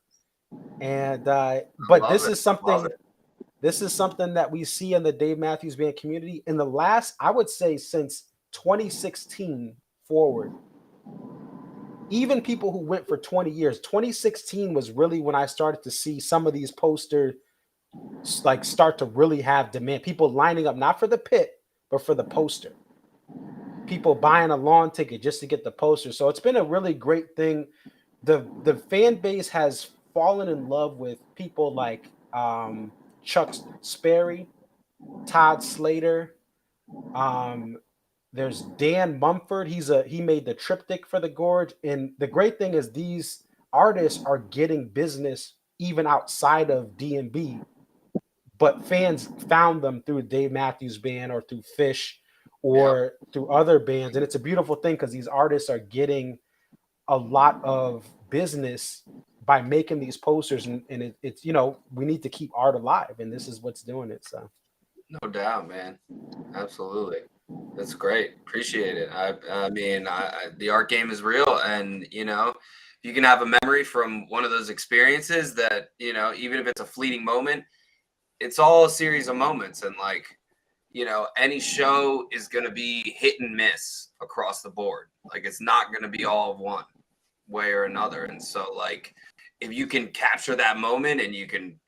[SPEAKER 1] And but this is something that we see in the Dave Matthews Band community in the last, I would say, since 2016 forward. Even people who went for 20 years, 2016 was really when I started to see some of these posters like start to really have demand. People lining up not for the pit, but for the poster. People buying a lawn ticket just to get the poster. So it's been a really great thing. The fan base has fallen in love with people like Chuck Sperry, Todd Slater. There's Dan Mumford. He made the triptych for the Gorge. And the great thing is these artists are getting business even outside of DMB, but fans found them through Dave Matthews Band or through Fish or through other bands. And it's a beautiful thing because these artists are getting a lot of business by making these posters. And it's, you know, we need to keep art alive, and this is what's doing it. So
[SPEAKER 7] No doubt, man. Absolutely. That's great. Appreciate it. I mean, the art game is real, and you know, you can have a memory from one of those experiences that, you know, even if it's a fleeting moment, it's all a series of moments. And like, you know, any show is going to be hit and miss across the board. Like, it's not going to be all of one way or another. And so like, if you can capture that moment and you can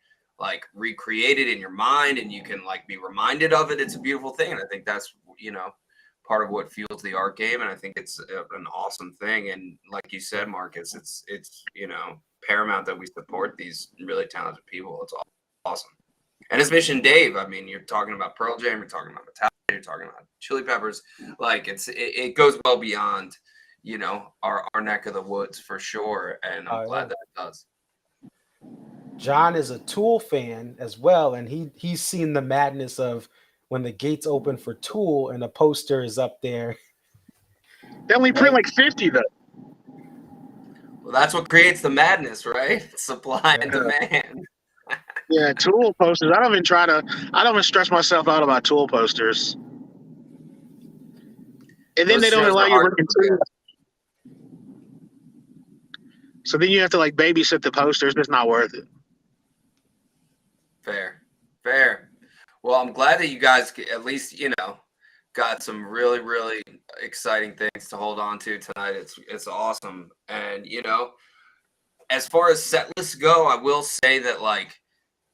[SPEAKER 7] like recreate it in your mind and you can like be reminded of it, it's a beautiful thing. And I think that's, you know, part of what fuels the art game. And I think it's an awesome thing. And like you said, Marcus, it's, you know, paramount that we support these really talented people. It's awesome. And it's Mission Dave. I mean, you're talking about Pearl Jam, you're talking about Metallica, you're talking about Chili Peppers. Like it goes well beyond, you know, our neck of the woods for sure. And I'm glad that it does.
[SPEAKER 1] John is a Tool fan as well, and he's seen the madness of when the gates open for Tool and a poster is up there.
[SPEAKER 5] They only print like 50 though.
[SPEAKER 7] Well, that's what creates the madness, right? Supply and demand.
[SPEAKER 5] Yeah, Tool posters. I don't even stress myself out about Tool posters. And then they don't allow you to look into it. So then you have to like babysit the posters. It's not worth it.
[SPEAKER 7] Fair. Well, I'm glad that you guys at least, you know, got some really, really exciting things to hold on to tonight. It's awesome. And, you know, as far as set lists go, I will say that like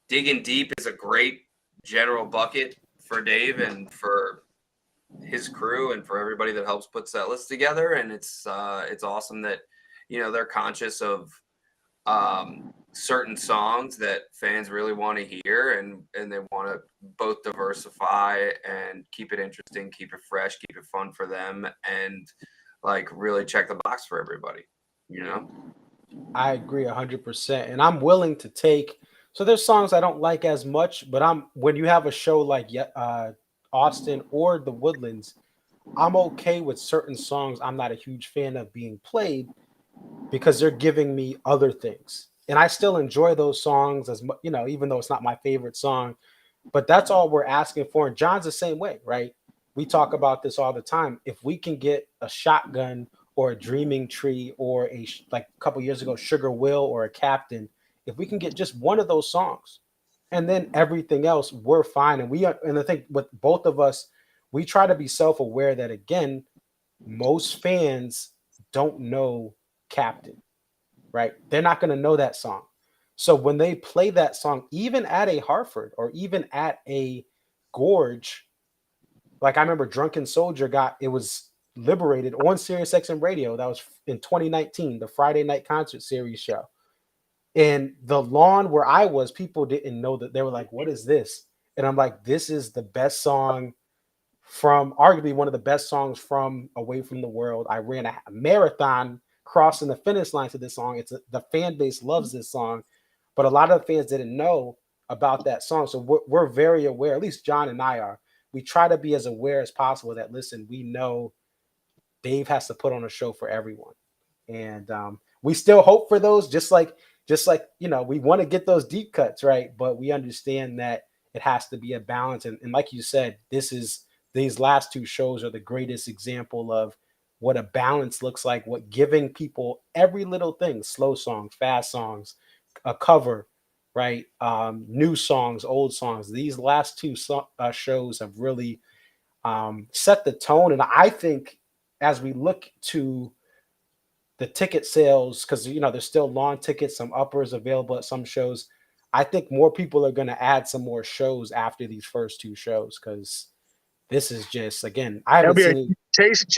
[SPEAKER 7] Digging Deep is a great general bucket for Dave and for his crew and for everybody that helps put set lists together. And it's awesome that, you know, they're conscious of certain songs that fans really want to hear, and they want to both diversify and keep it interesting, keep it fresh, keep it fun for them, and like really check the box for everybody, you know?
[SPEAKER 1] I agree 100%. And I'm willing to take, so there's songs I don't like as much, but when you have a show like Austin or the Woodlands, I'm okay with certain songs I'm not a huge fan of being played because they're giving me other things. And I still enjoy those songs as much, you know, even though it's not my favorite song, but that's all we're asking for. And John's the same way, right? We talk about this all the time. If we can get a Shotgun or a Dreaming Tree or like a couple years ago, Sugar Will or a Captain, if we can get just one of those songs and then everything else, we're fine. And I think with both of us, we try to be self-aware that, again, most fans don't know Captain, right? They're not going to know that song. So when they play that song, even at a Hartford or even at a Gorge, like I remember Drunken Soldier it was liberated on Sirius XM Radio. That was in 2019, the Friday night concert series show. And the lawn where I was, people didn't know that. They were like, what is this? And I'm like, this is the best song from, arguably one of the best songs from Away from the World. I ran a marathon crossing the finish line to this song. The fan base loves this song, but a lot of fans didn't know about that song. So we're very aware, at least John and I are. We try to be as aware as possible that, listen, we know Dave has to put on a show for everyone. And we still hope for those, just like, we want to get those deep cuts, right? But we understand that it has to be a balance. And like you said, these last two shows are the greatest example of what a balance looks like, what giving people every little thing, slow songs, fast songs, a cover, right? New songs, old songs. These last two shows have really set the tone. And I think as we look to the ticket sales, because there's still lawn tickets, some uppers available at some shows, I think more people are going to add some more shows after these first two shows, because this is just, again, I haven't seen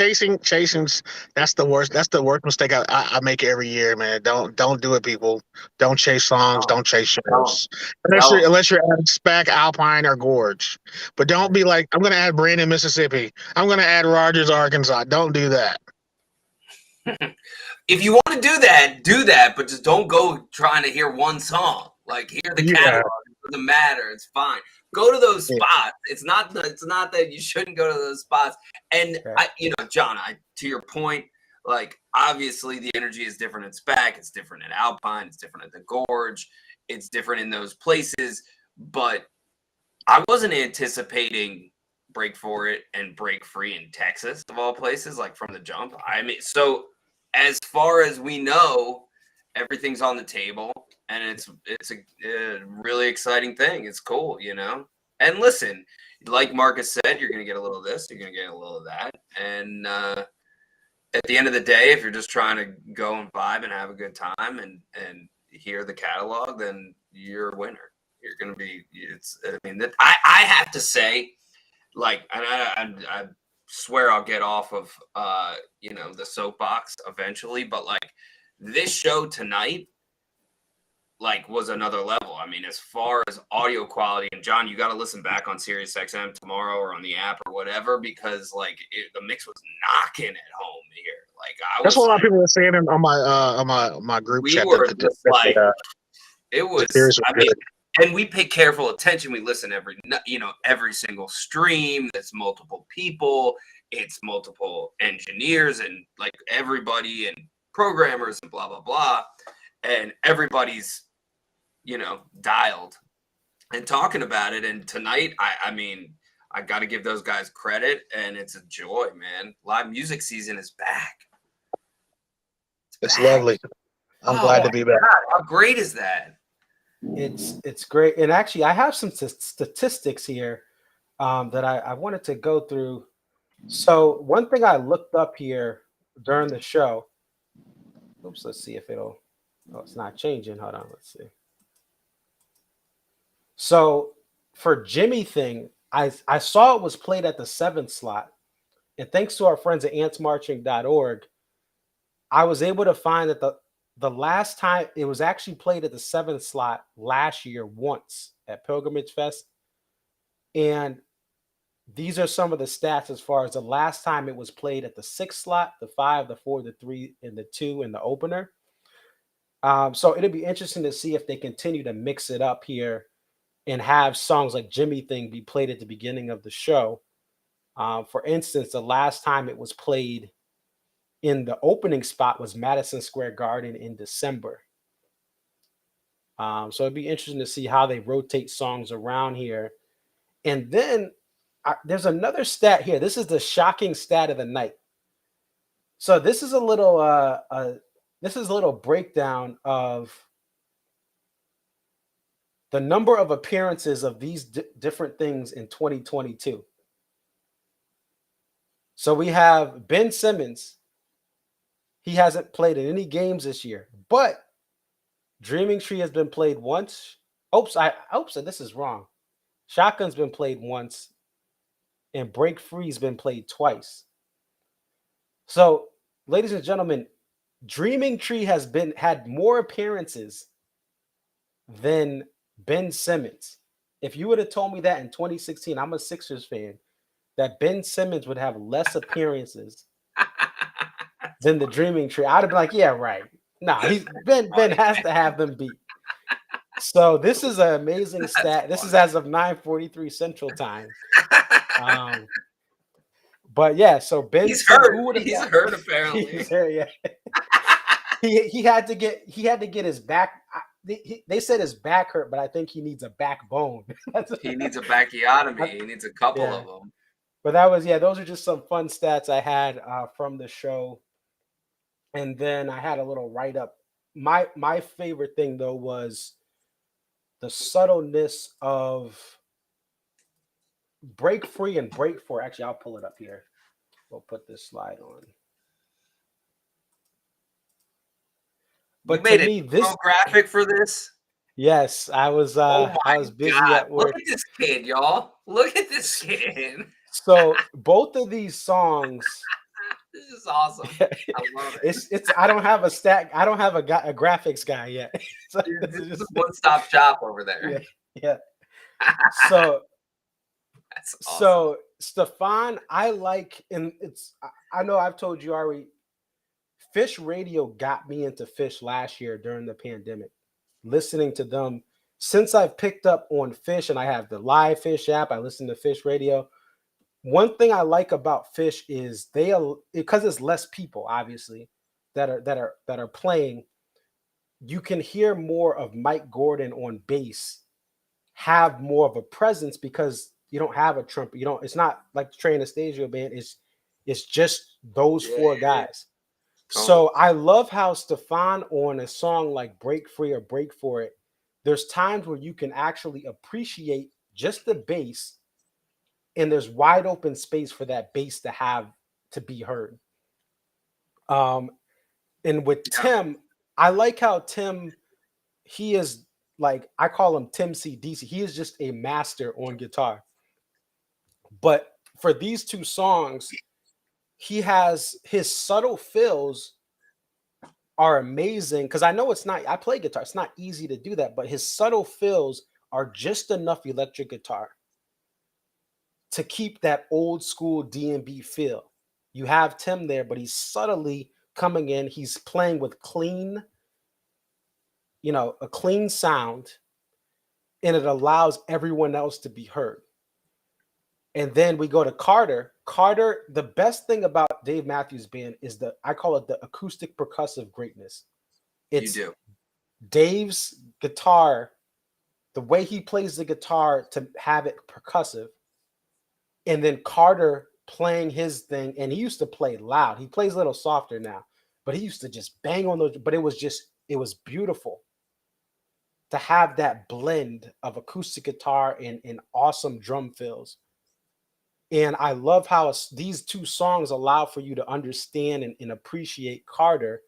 [SPEAKER 5] chasing. That's the worst. That's the worst mistake I make every year, man. Don't do it, people. Don't chase songs. Don't chase shows. Unless you're adding Spec, Alpine, or Gorge. But don't be like, I'm going to add Brandon, Mississippi. I'm going to add Rogers, Arkansas. Don't do that.
[SPEAKER 7] If you want to do that, but just don't go trying to hear one song. Like, hear the catalog. It doesn't matter. It's fine. Go to those spots. It's not that you shouldn't go to those spots. And John, to your point, like, obviously the energy is different in Spec, it's different in Alpine, it's different at the Gorge, it's different in those places. But I wasn't anticipating Break For It and Break Free in Texas, of all places, like from the jump. I mean, so as far as we know, everything's on the table. And it's a really exciting thing. It's cool, And listen, like Marcus said, you're going to get a little of this, you're going to get a little of that. And at the end of the day, if you're just trying to go and vibe and have a good time and hear the catalog, then you're a winner. You're going to be. I have to say, like, and I swear I'll get off of the soapbox eventually, but like this show tonight, like, was another level. I mean, as far as audio quality, and John, you got to listen back on Sirius XM tomorrow or on the app or whatever, because like the mix was knocking at home here. Like,
[SPEAKER 5] that's what a lot of people were saying on my group chat.
[SPEAKER 7] We were just like, it was. I mean, and we pay careful attention. We listen every single stream. That's multiple people. It's multiple engineers and like everybody and programmers and blah blah blah. And everybody's, dialed and talking about it. And tonight, I mean, I got to give those guys credit, and it's a joy, man. Live music season is back.
[SPEAKER 5] It's lovely. I'm glad to be back.
[SPEAKER 7] God, how great is that?
[SPEAKER 1] It's great. And actually, I have some statistics here that I wanted to go through. So one thing I looked up here during the show. Oops, let's see if it'll. Oh, it's not changing. Hold on. Let's see. So for Jimmy thing, I saw it was played at the 7th slot. And thanks to our friends at antsmarching.org, I was able to find that the last time it was actually played at the 7th slot last year once at Pilgrimage Fest. And these are some of the stats as far as the last time it was played at the 6th slot, the 5, the 4, the 3, and the 2 in the opener. So it'll be interesting to see if they continue to mix it up here and have songs like Jimmy Thing be played at the beginning of the show. For instance, the last time it was played in the opening spot was Madison Square Garden in December. So it'd be interesting to see how they rotate songs around here. And then there's another stat here. This is the shocking stat of the night. So this is a little breakdown of the number of appearances of these different things in 2022. So we have Ben Simmons. He hasn't played in any games this year, but Dreaming Tree has been played once. Oops, this is wrong. Shotgun's been played once, and Break Free's been played twice. So, ladies and gentlemen, Dreaming Tree has had more appearances than Ben Simmons. If you would have told me that in 2016, I'm a Sixers fan, that Ben Simmons would have less appearances than the Dreaming Tree, I'd have been like, yeah, right. Nah, Ben has to have them beat. So this is an amazing stat. This is as of 9:43 Central Time. But yeah, so Ben
[SPEAKER 7] He's
[SPEAKER 1] said,
[SPEAKER 7] hurt.
[SPEAKER 1] "Who would have
[SPEAKER 7] He's
[SPEAKER 1] thought?"
[SPEAKER 7] hurt apparently.
[SPEAKER 1] He's hurt, yeah. he had to get his back. They said his back hurt, but I think he needs a backbone.
[SPEAKER 7] He needs a bacchiotomy. He needs a couple
[SPEAKER 1] Yeah.
[SPEAKER 7] of them.
[SPEAKER 1] But that was, yeah, those are just some fun stats I had from the show. And then I had a little write up. My favorite thing though was the subtleness of break free and break four. Actually, I'll pull it up here. We'll put this slide on. But
[SPEAKER 7] you made
[SPEAKER 1] to me, this
[SPEAKER 7] graphic for this.
[SPEAKER 1] Yes, I was busy at work.
[SPEAKER 7] Look at this kid, y'all. Look at this kid.
[SPEAKER 1] So both of these songs.
[SPEAKER 7] This is awesome. I love it.
[SPEAKER 1] It's I don't have a stack. I don't have a graphics guy yet. So
[SPEAKER 7] this is a one-stop shop over there.
[SPEAKER 1] Yeah. So
[SPEAKER 7] that's awesome.
[SPEAKER 1] So Stefan, I like, and I know I've told you, Ari, Fish Radio got me into Fish last year during the pandemic. Listening to them, since I've picked up on Fish and I have the live Fish app, I listen to Fish Radio. One thing I like about Fish is because it's less people, obviously, that are playing. You can hear more of Mike Gordon on bass, have more of a presence because you don't have a trumpet. It's not like the Trey Anastasio band. It's just those four guys. So I love how Stefan on a song like Break Free or Break For It, there's times where you can actually appreciate just the bass, and there's wide open space for that bass to be heard. And with Tim, I like how Tim, he is like, I call him Tim CDC. He is just a master on guitar. But for these two songs, he has his subtle fills are amazing, because I know I play guitar. It's not easy to do that, but his subtle fills are just enough electric guitar to keep that old school DMB feel. You have Tim there, but he's subtly coming in. He's playing with a clean sound, and it allows everyone else to be heard. And then we go to Carter. Carter, the best thing about Dave Matthews Band is I call it the acoustic percussive greatness. It's Dave's guitar, the way he plays the guitar to have it percussive, and then Carter playing his thing. And he used to play loud. He plays a little softer now, but he used to just bang on those. But it was beautiful to have that blend of acoustic guitar and awesome drum fills. And I love how these two songs allow for you to understand and appreciate Carter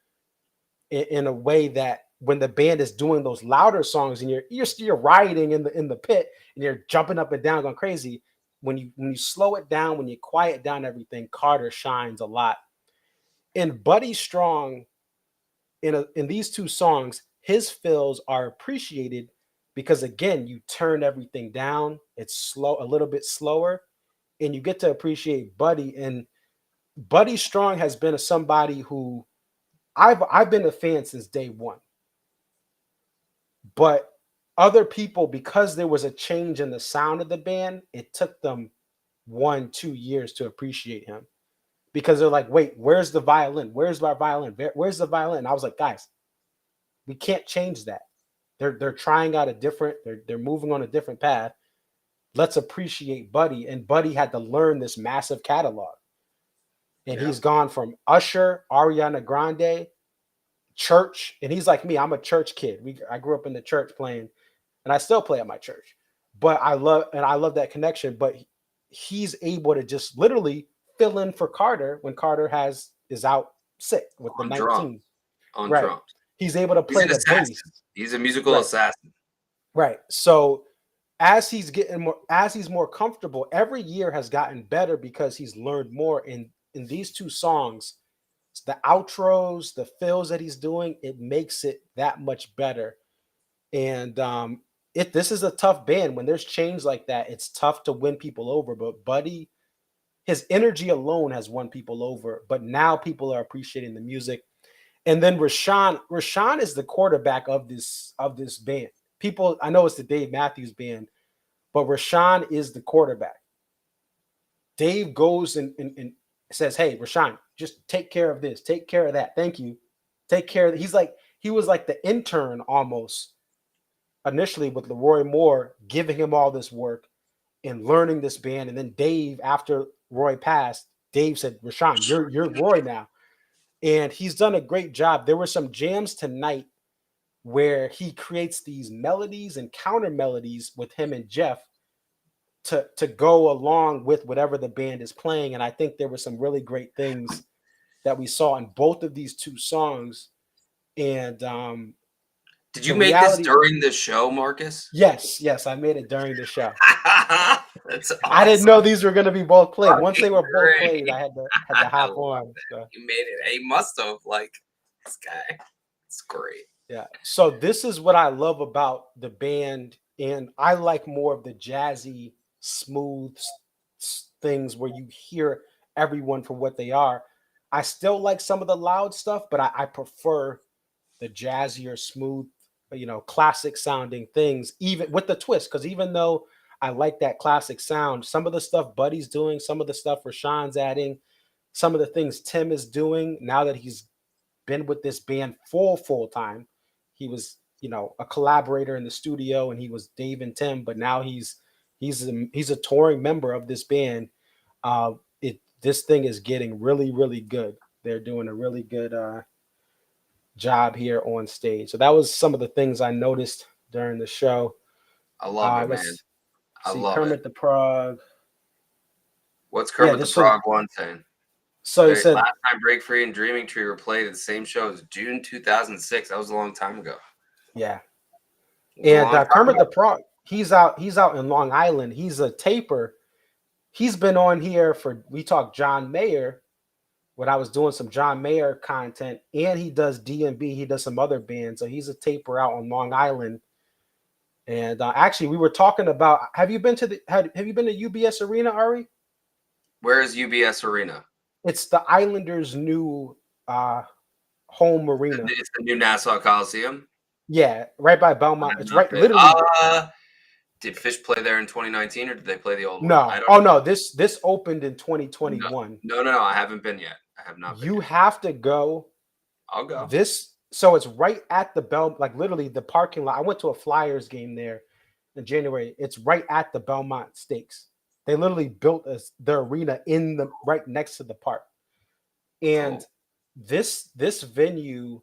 [SPEAKER 1] in a way that when the band is doing those louder songs and you're rioting in the pit and you're jumping up and down going crazy, when you slow it down, when you quiet down everything, Carter shines a lot. And Buddy Strong, in these two songs, his fills are appreciated because, again, you turn everything down. It's slow, a little bit slower, and you get to appreciate Buddy. And Buddy Strong has been somebody who I've been a fan since day one. But other people, because there was a change in the sound of the band, it took them 1-2 years to appreciate him, because they're like, wait, where's the violin? Where's my violin? Where's the violin? And I was like, guys, we can't change that. They're trying out they're moving on a different path. Let's appreciate Buddy. And Buddy had to learn this massive catalog. And he's gone from Usher, Ariana Grande, church. And he's like me, I'm a church kid. I grew up in the church playing, and I still play at my church. But I love that connection. But he's able to just literally fill in for Carter when Carter is out sick with the 19.
[SPEAKER 7] On drums.
[SPEAKER 1] He's able to play the bass.
[SPEAKER 7] He's a musical assassin.
[SPEAKER 1] Right. So as he's more comfortable, every year has gotten better because he's learned more. In these two songs, the outros, the fills that he's doing, it makes it that much better. And this is a tough band. When there's change like that, it's tough to win people over. But Buddy, his energy alone has won people over. But now people are appreciating the music. And then Rashawn is the quarterback of this band. people, I know it's the Dave Matthews Band, but Rashawn is the quarterback. Dave goes and says, "Hey, Rashawn, just take care of this, take care of that. Thank you, take care of that." He was like the intern almost initially with Leroy Moore, giving him all this work and learning this band. And then Dave, after Roy passed, Dave said, "Rashawn, you're Roy now," and he's done a great job. There were some jams tonight where he creates these melodies and counter melodies with him and Jeff to go along with whatever the band is playing. And I think there were some really great things that we saw in both of these two songs. And
[SPEAKER 7] did you make this during the show, Marcus?
[SPEAKER 1] Yes, I made it during the show.
[SPEAKER 7] That's awesome.
[SPEAKER 1] I didn't know these were going to be both played. Once they were both played, I had to hop on. So.
[SPEAKER 7] You made it. He must have, like, this guy. It's great.
[SPEAKER 1] Yeah. So this is what I love about the band, and I like more of the jazzy, smooth things where you hear everyone for what they are. I still like some of the loud stuff, but I prefer the jazzier, smooth, classic sounding things, even with the twist. Because even though I like that classic sound, some of the stuff Buddy's doing, some of the stuff Rashawn's adding, some of the things Tim is doing now that he's been with this band full time. He was, a collaborator in the studio, and he was Dave and Tim, but now he's a touring member of this band. This thing is getting really, really good. They're doing a really good job here on stage. So that was some of the things I noticed during the show.
[SPEAKER 7] I love it, man. I love
[SPEAKER 1] Kermit the Prog.
[SPEAKER 7] What's Kermit the Prog one saying?
[SPEAKER 1] So he said,
[SPEAKER 7] Last Time Break Free and Dreaming Tree were played at the same show as June 2006. That was a long time ago.
[SPEAKER 1] Yeah. And Kermit the Prog, he's out in Long Island. He's a taper. He's been on here we talked John Mayer when I was doing some John Mayer content, and he does DMB. He does some other bands. So he's a taper out on Long Island. And actually, we were talking about, have you been to UBS Arena, Ari?
[SPEAKER 7] Where is UBS Arena?
[SPEAKER 1] It's the Islanders' new home arena.
[SPEAKER 7] It's the new Nassau Coliseum?
[SPEAKER 1] Yeah, right by Belmont. It's right, literally.
[SPEAKER 7] Did Fish play there in 2019, or did they play the old one?
[SPEAKER 1] No. No. This opened in 2021.
[SPEAKER 7] No. I haven't been yet. I have not been
[SPEAKER 1] You
[SPEAKER 7] yet.
[SPEAKER 1] have to go.
[SPEAKER 7] I'll go.
[SPEAKER 1] So it's right at the like literally the parking lot. I went to a Flyers game there in January. It's right at the Belmont Stakes. They literally built their arena right next to the park. And this venue,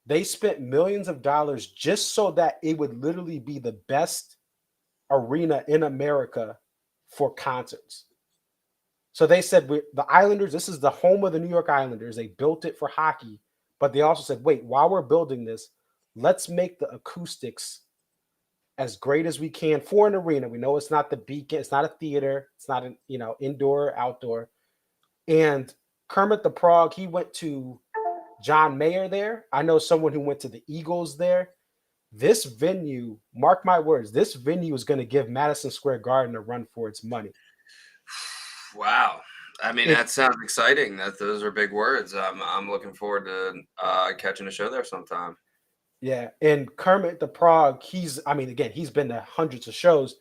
[SPEAKER 1] they spent millions of dollars just so that it would literally be the best arena in America for concerts. So they said, the Islanders, this is the home of the New York Islanders. They built it for hockey, but they also said, wait, while we're building this, let's make the acoustics as great as we can for an arena. We know it's not the Beacon, it's not a theater, it's not an indoor, outdoor. And Kermit the Prog, he went to John Mayer there. I know someone who went to the Eagles there. This venue, mark my words, this venue is going to give Madison Square Garden a run for its money.
[SPEAKER 7] Wow. I mean, that sounds exciting. Those are big words. I'm looking forward to catching a show there sometime.
[SPEAKER 1] Yeah, and Kermit the Prog, he's been to hundreds of shows,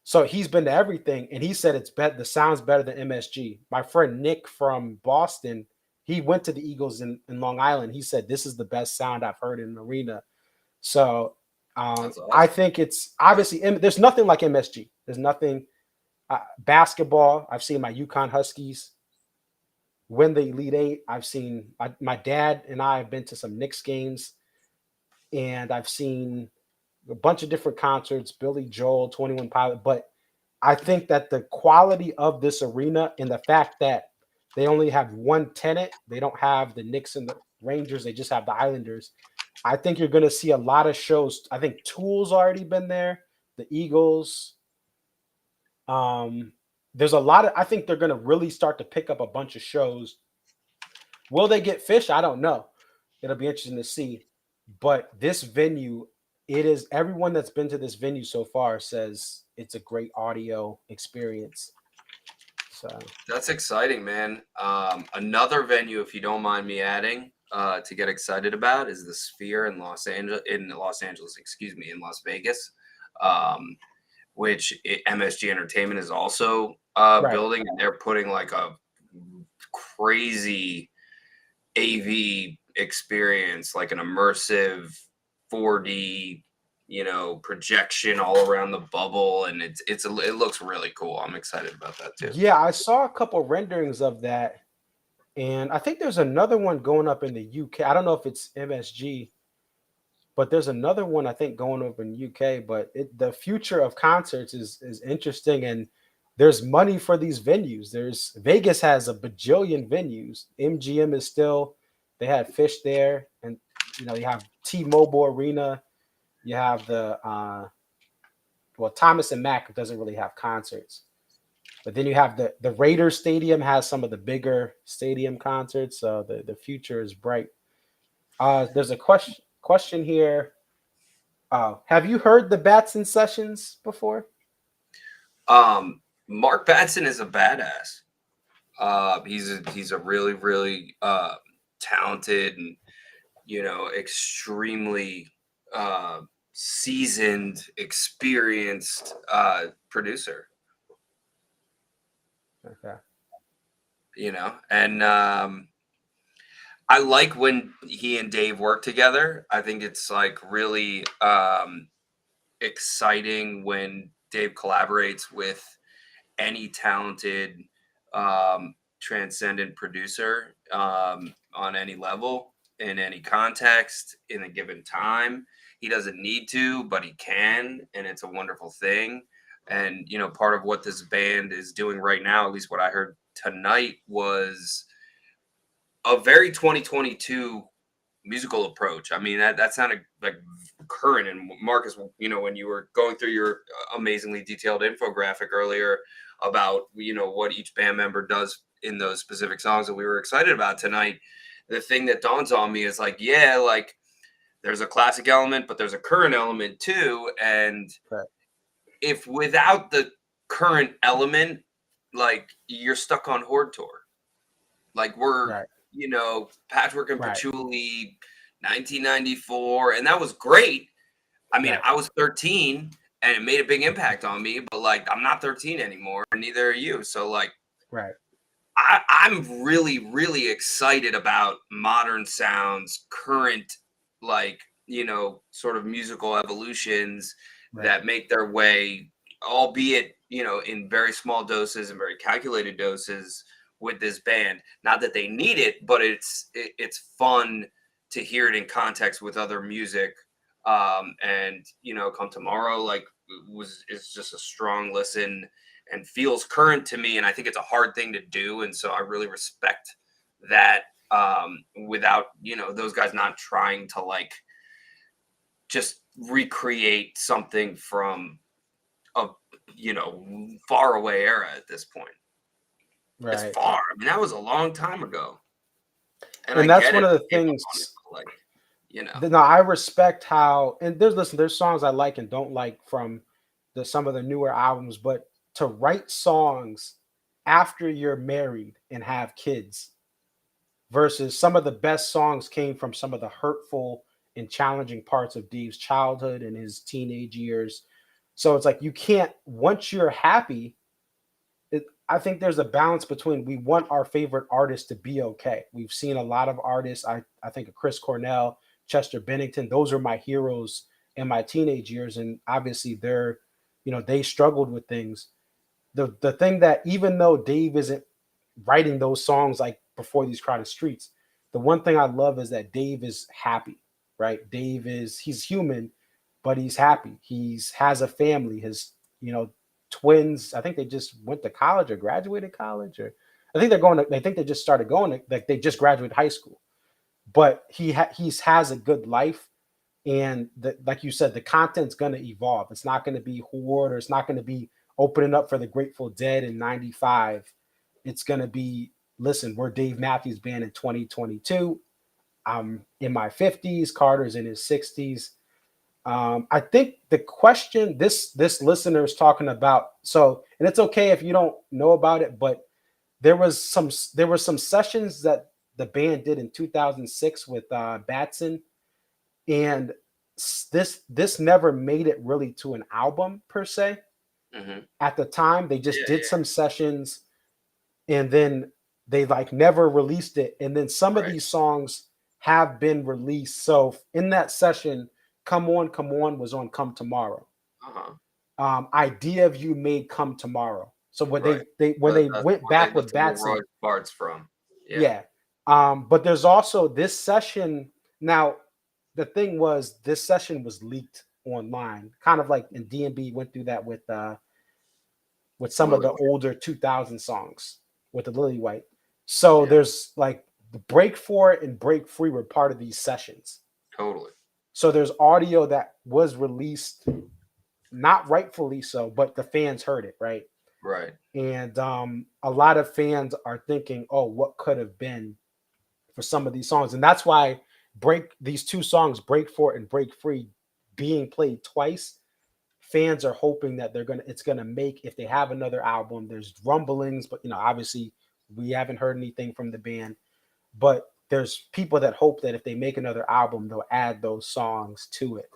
[SPEAKER 1] so he's been to everything, and he said the sound's better than MSG. My friend Nick from Boston, he went to the Eagles in Long Island. He said this is the best sound I've heard in an arena. So awesome. I think it's obviously there's nothing like MSG. There's nothing. Basketball, I've seen my UConn Huskies win the Elite Eight. I've seen my dad and I have been to some Knicks games. And I've seen a bunch of different concerts, Billy Joel, 21 Pilot. But I think that the quality of this arena and the fact that they only have one tenant, they don't have the Knicks and the Rangers, they just have the Islanders. I think you're going to see a lot of shows. I think Tool's already been there, the Eagles. There's a lot of, I think they're going to really start to pick up a bunch of shows. Will they get Fish? I don't know. It'll be interesting to see. But this venue, everyone that's been to this venue so far says it's a great audio experience. So
[SPEAKER 7] that's exciting, man. Another venue, if you don't mind me adding, to get excited about is the Sphere in Las Angeles, in Las Vegas, which MSG Entertainment is also building, and they're putting like a crazy AV experience, like an immersive 4D, projection all around the bubble, and it looks really cool. I'm excited about that too.
[SPEAKER 1] Yeah, I saw a couple renderings of that, and I think there's another one going up in the UK. I don't know if it's MSG, but there's another one I think going over in UK. But the future of concerts is interesting, and there's money for these venues. Vegas has a bajillion venues. MGM is still, they had Fish there, and you have T-Mobile Arena. You have the Thomas and Mack doesn't really have concerts, but then you have the Raiders Stadium has some of the bigger stadium concerts. So the future is bright. There's a question here. Have you heard the Batson sessions before?
[SPEAKER 7] Mark Batson is a badass. He's a really, really talented and extremely seasoned, experienced producer.
[SPEAKER 1] Okay.
[SPEAKER 7] And I like when he and Dave work together. I think it's like really exciting when Dave collaborates with any talented, transcendent producer on any level, in any context, in a given time. He doesn't need to, but he can, and it's a wonderful thing. And, part of what this band is doing right now, at least what I heard tonight, was a very 2022 musical approach. I mean, that sounded like current. And Marcus, when you were going through your amazingly detailed infographic earlier about, what each band member does in those specific songs that we were excited about tonight, the thing that dawns on me is like, there's a classic element, but there's a current element too. And if without the current element, like, you're stuck on Horde Tour. Like, we're, Patchwork and Patchouli, 1994, and that was great. I mean, I was 13 and it made a big impact on me, but like, I'm not 13 anymore, and neither are you. So like, I'm really, really excited about modern sounds, current, like, sort of musical evolutions that make their way, albeit, in very small doses and very calculated doses with this band. Not that they need it, but it's fun to hear it in context with other music. And, Come Tomorrow, like, is just a strong listen and feels current to me. And I think it's a hard thing to do. And so I really respect that, without, those guys not trying to like just recreate something from a, far away era at this point. It's far. I mean, that was a long time ago.
[SPEAKER 1] And that's one of the things,
[SPEAKER 7] like,
[SPEAKER 1] No, I respect how, and there's songs I like and don't like from some of the newer albums, but to write songs after you're married and have kids versus some of the best songs came from some of the hurtful and challenging parts of Dave's childhood and his teenage years. So it's like, you can't, once you're happy, I think there's a balance between, we want our favorite artists to be okay. We've seen a lot of artists, I think of Chris Cornell, Chester Bennington, those are my heroes in my teenage years. And obviously they're, they struggled with things. The thing that, even though Dave isn't writing those songs like Before These Crowded Streets, the one thing I love is that Dave is happy, right? He's human, but he's happy. Has a family, his, twins. I think they just went to college or graduated college, or I think they just started going, like they just graduated high school. But he has a good life, and like you said, the content's going to evolve. It's not going to be Horde, or it's not going to be opening up for the Grateful Dead in '95. It's going to be, listen, we're Dave Matthews Band in 2022. I'm in my 50s. Carter's in his 60s. I think the question this listener is talking about. So, and it's okay if you don't know about it, but there were some sessions that the band did in 2006 with Batson, and this never made it really to an album per se.
[SPEAKER 7] Mm-hmm.
[SPEAKER 1] At the time, they just did
[SPEAKER 7] Yeah.
[SPEAKER 1] some sessions, and then they like never released it. And then some of
[SPEAKER 7] Right.
[SPEAKER 1] these songs have been released. So in that session, Come On was on Come Tomorrow. Idea of You made Come Tomorrow. So when
[SPEAKER 7] Right.
[SPEAKER 1] they
[SPEAKER 7] That's
[SPEAKER 1] went
[SPEAKER 7] where
[SPEAKER 1] back
[SPEAKER 7] they
[SPEAKER 1] with
[SPEAKER 7] took the Roy
[SPEAKER 1] Batson,
[SPEAKER 7] parts from.
[SPEAKER 1] yeah. But there's also this session. Now, the thing was, this session was leaked online, kind of like, and DMB went through that with some of the older 2000 songs with the Lily White. So there's like the Break For It and Break Free were part of these sessions.
[SPEAKER 7] Totally.
[SPEAKER 1] So there's audio that was released, not rightfully so, but the fans heard it, right?
[SPEAKER 7] Right.
[SPEAKER 1] And a lot of fans are thinking, oh, what could have been for some of these songs? And that's why these two songs, Break For It and Break Free, being played twice, fans are hoping that it's gonna make, if they have another album, there's rumblings, but obviously we haven't heard anything from the band, but there's people that hope that if they make another album, they'll add those songs to it.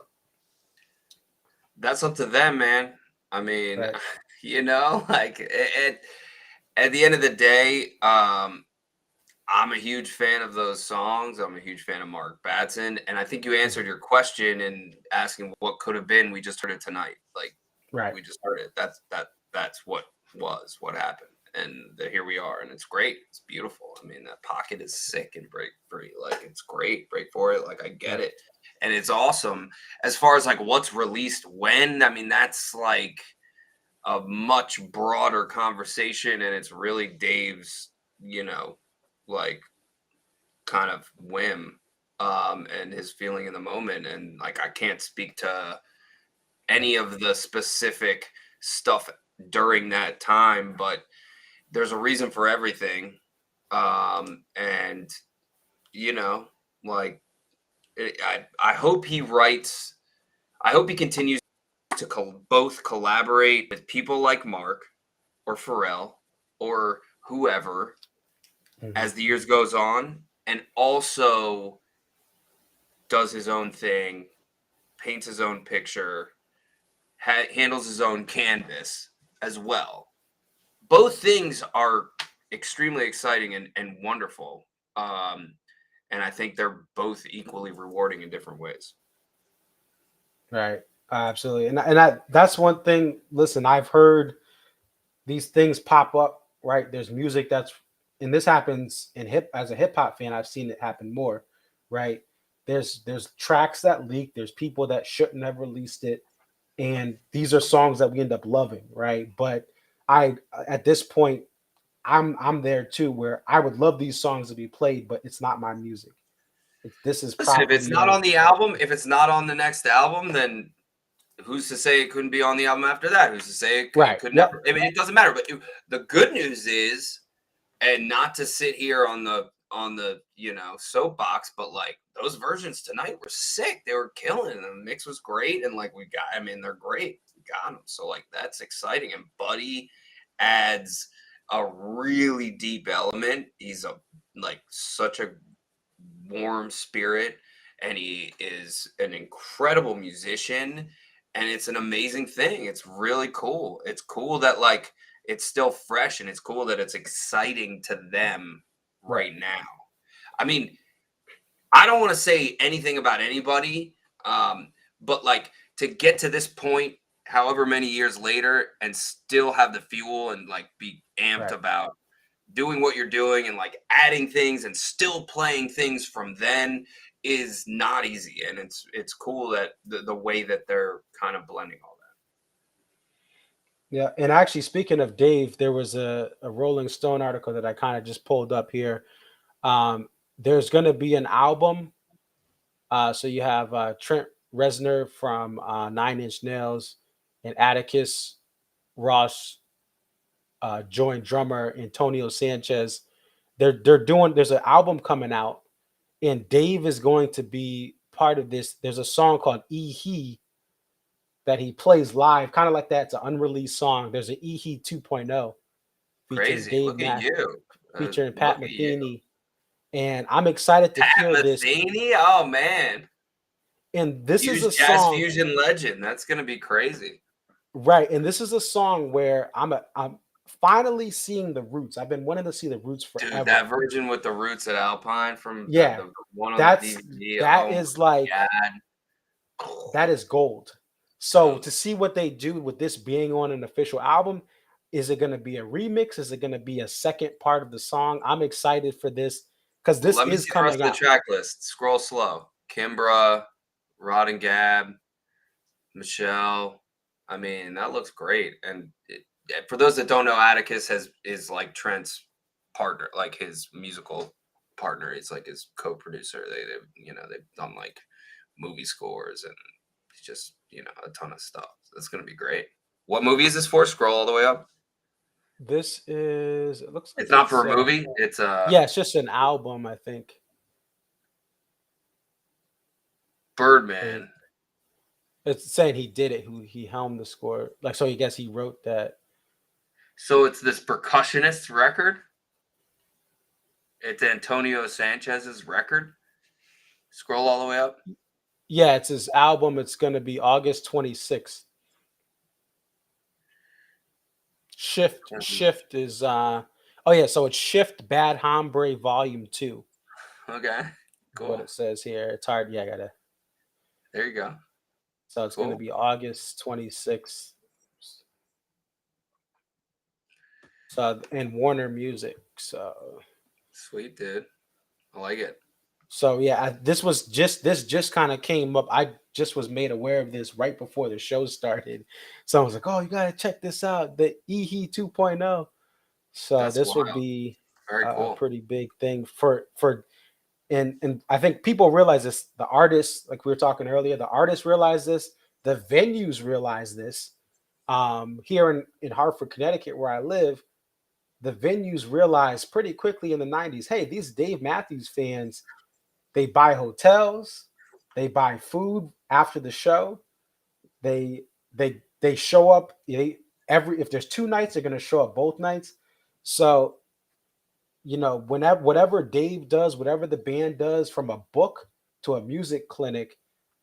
[SPEAKER 7] That's up to them, man. I mean,
[SPEAKER 1] Right.
[SPEAKER 7] like at the end of the day, I'm a huge fan of those songs. I'm a huge fan of Mark Batson, and I think you answered your question in asking what could have been. We just heard it tonight. Like,
[SPEAKER 1] right.
[SPEAKER 7] We just heard it. That's what happened, and here we are, and it's great. It's beautiful. I mean, that pocket is sick and Break Free. Like, it's great. Break For It. Like, I get it, and it's awesome. As far as like what's released when, I mean, that's like a much broader conversation, and it's really Dave's, like kind of whim and his feeling in the moment, and like I can't speak to any of the specific stuff during that time, but there's a reason for everything. And like I hope he writes, I hope he continues to both collaborate with people like Mark or Pharrell or whoever as the years goes on, and also does his own thing, paints his own picture, handles his own canvas as well. Both things are extremely exciting and wonderful. And I think they're both equally rewarding in different ways.
[SPEAKER 1] Right. Absolutely. And that's one thing. Listen, I've heard these things pop up, right? There's music and this happens as a hip hop fan, I've seen it happen more, right? There's tracks that leak, there's people that shouldn't have released it, and these are songs that we end up loving, right? But at this point, I'm there too, where I would love these songs to be played, but it's not my music. This is
[SPEAKER 7] Listen, if it's not on the album, if it's not on the next album, then who's to say it couldn't be on the album after that? Who's to say it could never? I mean, it doesn't matter. But the good news is, and not to sit here on the soapbox, but like those versions tonight were sick. They were killing, and the mix was great, and like they're great. We got them, so like that's exciting. And Buddy adds a really deep element. He's such a warm spirit, and he is an incredible musician, and it's an amazing thing. It's really cool. It's cool that like it's still fresh, and it's cool that it's exciting to them right now. I mean, I don't want to say anything about anybody, but like to get to this point, however many years later, and still have the fuel and like be amped about doing what you're doing and like adding things and still playing things from then is not easy. And it's cool that the way that they're kind of blending all that.
[SPEAKER 1] Yeah, and actually, speaking of Dave, there was a Rolling Stone article that I kind of just pulled up here. There's going to be an album. So you have Trent Reznor from Nine Inch Nails and Atticus Ross joined drummer Antonio Sanchez. There's an album coming out, and Dave is going to be part of this. There's a song called Ehh Hee that he plays live, kind of like that. It's an unreleased song. There's an Ehh Hee 2.0 featuring
[SPEAKER 7] Crazy.
[SPEAKER 1] Dave
[SPEAKER 7] Look at you.
[SPEAKER 1] featuring Pat Metheny And I'm excited to
[SPEAKER 7] Pat
[SPEAKER 1] hear this.
[SPEAKER 7] Metheny? Oh man.
[SPEAKER 1] And this is a
[SPEAKER 7] Jazz
[SPEAKER 1] song,
[SPEAKER 7] fusion legend. That's gonna be crazy.
[SPEAKER 1] right? And this is a song where I'm finally seeing the Roots. I've been wanting to see the Roots forever.
[SPEAKER 7] Dude, that version with the Roots at Alpine from
[SPEAKER 1] Yeah,
[SPEAKER 7] the one on
[SPEAKER 1] that's
[SPEAKER 7] the DVD.
[SPEAKER 1] that
[SPEAKER 7] oh
[SPEAKER 1] is like
[SPEAKER 7] God.
[SPEAKER 1] that is gold. So to see what they do with this being on an official album, is it going to be a remix? Is it going to be a second part of the song? I'm excited for this because this
[SPEAKER 7] Let me
[SPEAKER 1] is
[SPEAKER 7] see the rest
[SPEAKER 1] coming
[SPEAKER 7] of
[SPEAKER 1] out.
[SPEAKER 7] the track list. Scroll slow. Kimbra, Rod and Gab, Michelle. I mean, that looks great. And for those that don't know, Atticus is like Trent's partner, like his musical partner. He's like his co-producer. They've done like movie scores and just a ton of stuff. That's gonna be great. What movie is this for? Scroll all the way up.
[SPEAKER 1] This is, it looks like
[SPEAKER 7] It's not for a movie. It's
[SPEAKER 1] yeah, it's just an album, I think.
[SPEAKER 7] Birdman.
[SPEAKER 1] It's saying he did it, who he helmed the score. Like, so I guess he wrote that.
[SPEAKER 7] So it's this percussionist's record. It's Antonio Sanchez's record. Scroll all the way up.
[SPEAKER 1] Yeah, it's his album. It's going to be August 26th. Shift is so it's Shift Bad Hombre Volume 2.
[SPEAKER 7] Okay. Cool.
[SPEAKER 1] What it says here. It's hard. Yeah, I gotta.
[SPEAKER 7] There you go.
[SPEAKER 1] So it's gonna be August 26th. So, and Warner Music. So
[SPEAKER 7] sweet, dude. I like it.
[SPEAKER 1] So yeah, this just kind of came up. I just was made aware of this right before the show started. So I was like, "Oh, you gotta check this out, the Ehh Hee 2.0." So
[SPEAKER 7] That's
[SPEAKER 1] this
[SPEAKER 7] wild.
[SPEAKER 1] will be
[SPEAKER 7] very cool.
[SPEAKER 1] A pretty big thing for and I think people realize this. The artists, like we were talking earlier, the artists realize this. The venues realize this. Here in Hartford, Connecticut, where I live, the venues realized pretty quickly in the 90s, hey, these Dave Matthews fans, they buy hotels, they buy food after the show, they show up. If there's 2 nights, they're gonna show up both nights. So, whatever Dave does, whatever the band does, from a book to a music clinic,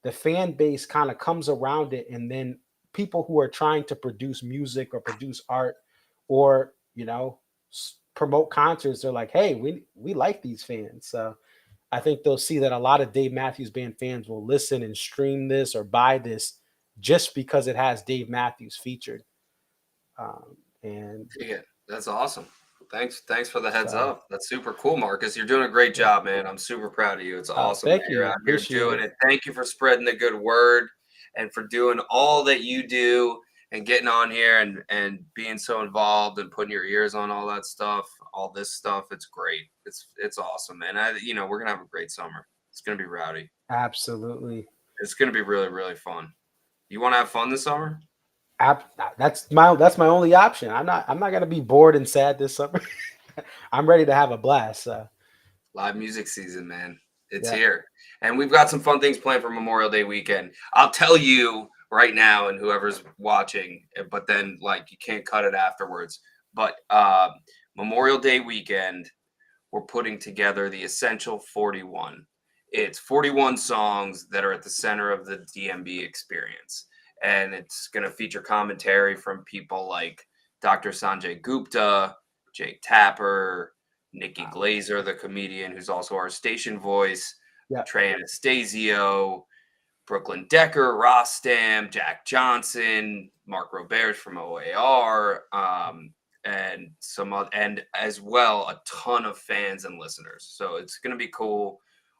[SPEAKER 1] the fan base kind of comes around it, and then people who are trying to produce music or produce art or promote concerts, they're like, hey, we like these fans. So I think they'll see that a lot of Dave Matthews Band fans will listen and stream this or buy this just because it has Dave Matthews featured. And
[SPEAKER 7] yeah, that's awesome. Thanks for the heads up. That's super cool, Marcus. You're doing a great job, man. I'm super proud of you. It's awesome
[SPEAKER 1] thank
[SPEAKER 7] that
[SPEAKER 1] you.
[SPEAKER 7] You're out here
[SPEAKER 1] Appreciate
[SPEAKER 7] doing it. Thank you for spreading the good word and for doing all that you do and getting on here and being so involved and putting your ears on all that stuff, all this stuff. It's great. It's awesome, man. We're gonna have a great summer. It's gonna be rowdy.
[SPEAKER 1] Absolutely.
[SPEAKER 7] It's gonna be really, really fun. You want to have fun this summer?
[SPEAKER 1] That's my only option. I'm not gonna be bored and sad this summer. I'm ready to have a blast.
[SPEAKER 7] Live music season, man. It's here. And we've got some fun things planned for Memorial Day weekend. I'll tell you right now, and whoever's watching, but then you can't cut it afterwards. But Memorial Day weekend, we're putting together the Essential 41. It's 41 songs that are at the center of the DMB experience. And it's going to feature commentary from people like Dr. Sanjay Gupta, Jake Tapper, Nikki Glazer, the comedian who's also our station voice, Trey Anastasio, Brooklyn Decker, Rostam, Jack Johnson, Mark Roberge from OAR, and and as well a ton of fans and listeners. So it's going to be cool.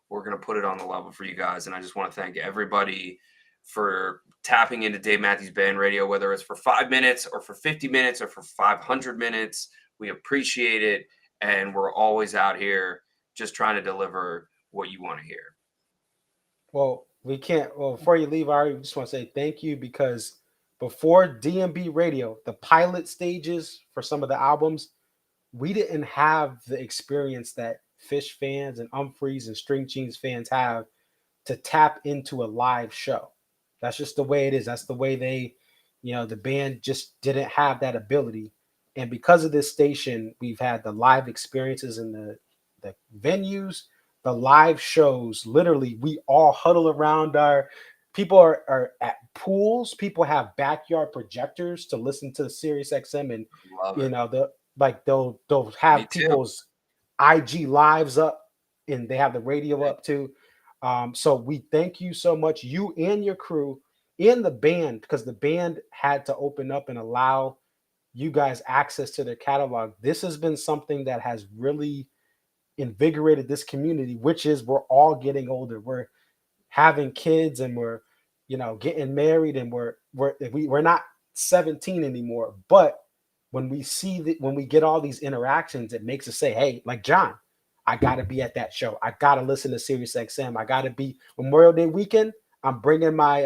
[SPEAKER 7] We're going to put it on the level for you guys, and I just want to thank everybody for tapping into Dave Matthews Band Radio, whether it's for 5 minutes or for 50 minutes or for 500 minutes. We appreciate it, and we're always out here just trying to deliver what you want to hear.
[SPEAKER 1] Well, before you leave, Ari, we just want to say thank you, because before DMB Radio, the pilot stages for some of the albums, we didn't have the experience that Fish fans and Humphreys and String Cheese fans have to tap into a live show. That's just the way it is. That's the way they, the band just didn't have that ability. And because of this station, we've had the live experiences and the venues, the live shows. Literally, we all huddle around our people are at pools. People have backyard projectors to listen to Sirius XM, and
[SPEAKER 7] Love it.
[SPEAKER 1] they'll
[SPEAKER 7] Me
[SPEAKER 1] have
[SPEAKER 7] too.
[SPEAKER 1] people's IG lives up, and they have the radio up too. So we thank you so much, you and your crew and the band, because the band had to open up and allow you guys access to their catalog. This has been something that has really invigorated this community, which is we're all getting older. We're having kids and we're, getting married, and we're not 17 anymore. But when we see that, when we get all these interactions, it makes us say, hey, like John, I gotta be at that show. I gotta listen to Sirius XM. I gotta be Memorial Day weekend. I'm bringing my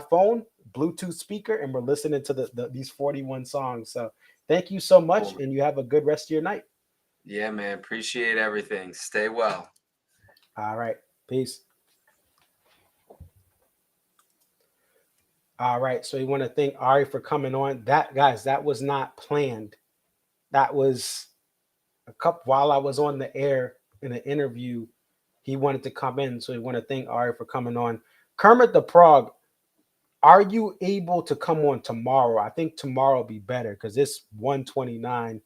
[SPEAKER 1] phone, Bluetooth speaker, and we're listening to these 41 songs. So thank you so much,
[SPEAKER 7] Cool.
[SPEAKER 1] and you have a good rest of your night.
[SPEAKER 7] Yeah, man. Appreciate everything. Stay well.
[SPEAKER 1] All right. Peace. All right. So we want to thank Ari for coming on. That was not planned. That was a couple while I was on the air in an interview. He wanted to come in. So we want to thank Ari for coming on. Kermit the Frog, are you able to come on tomorrow? I think tomorrow will be better because it's 1:29.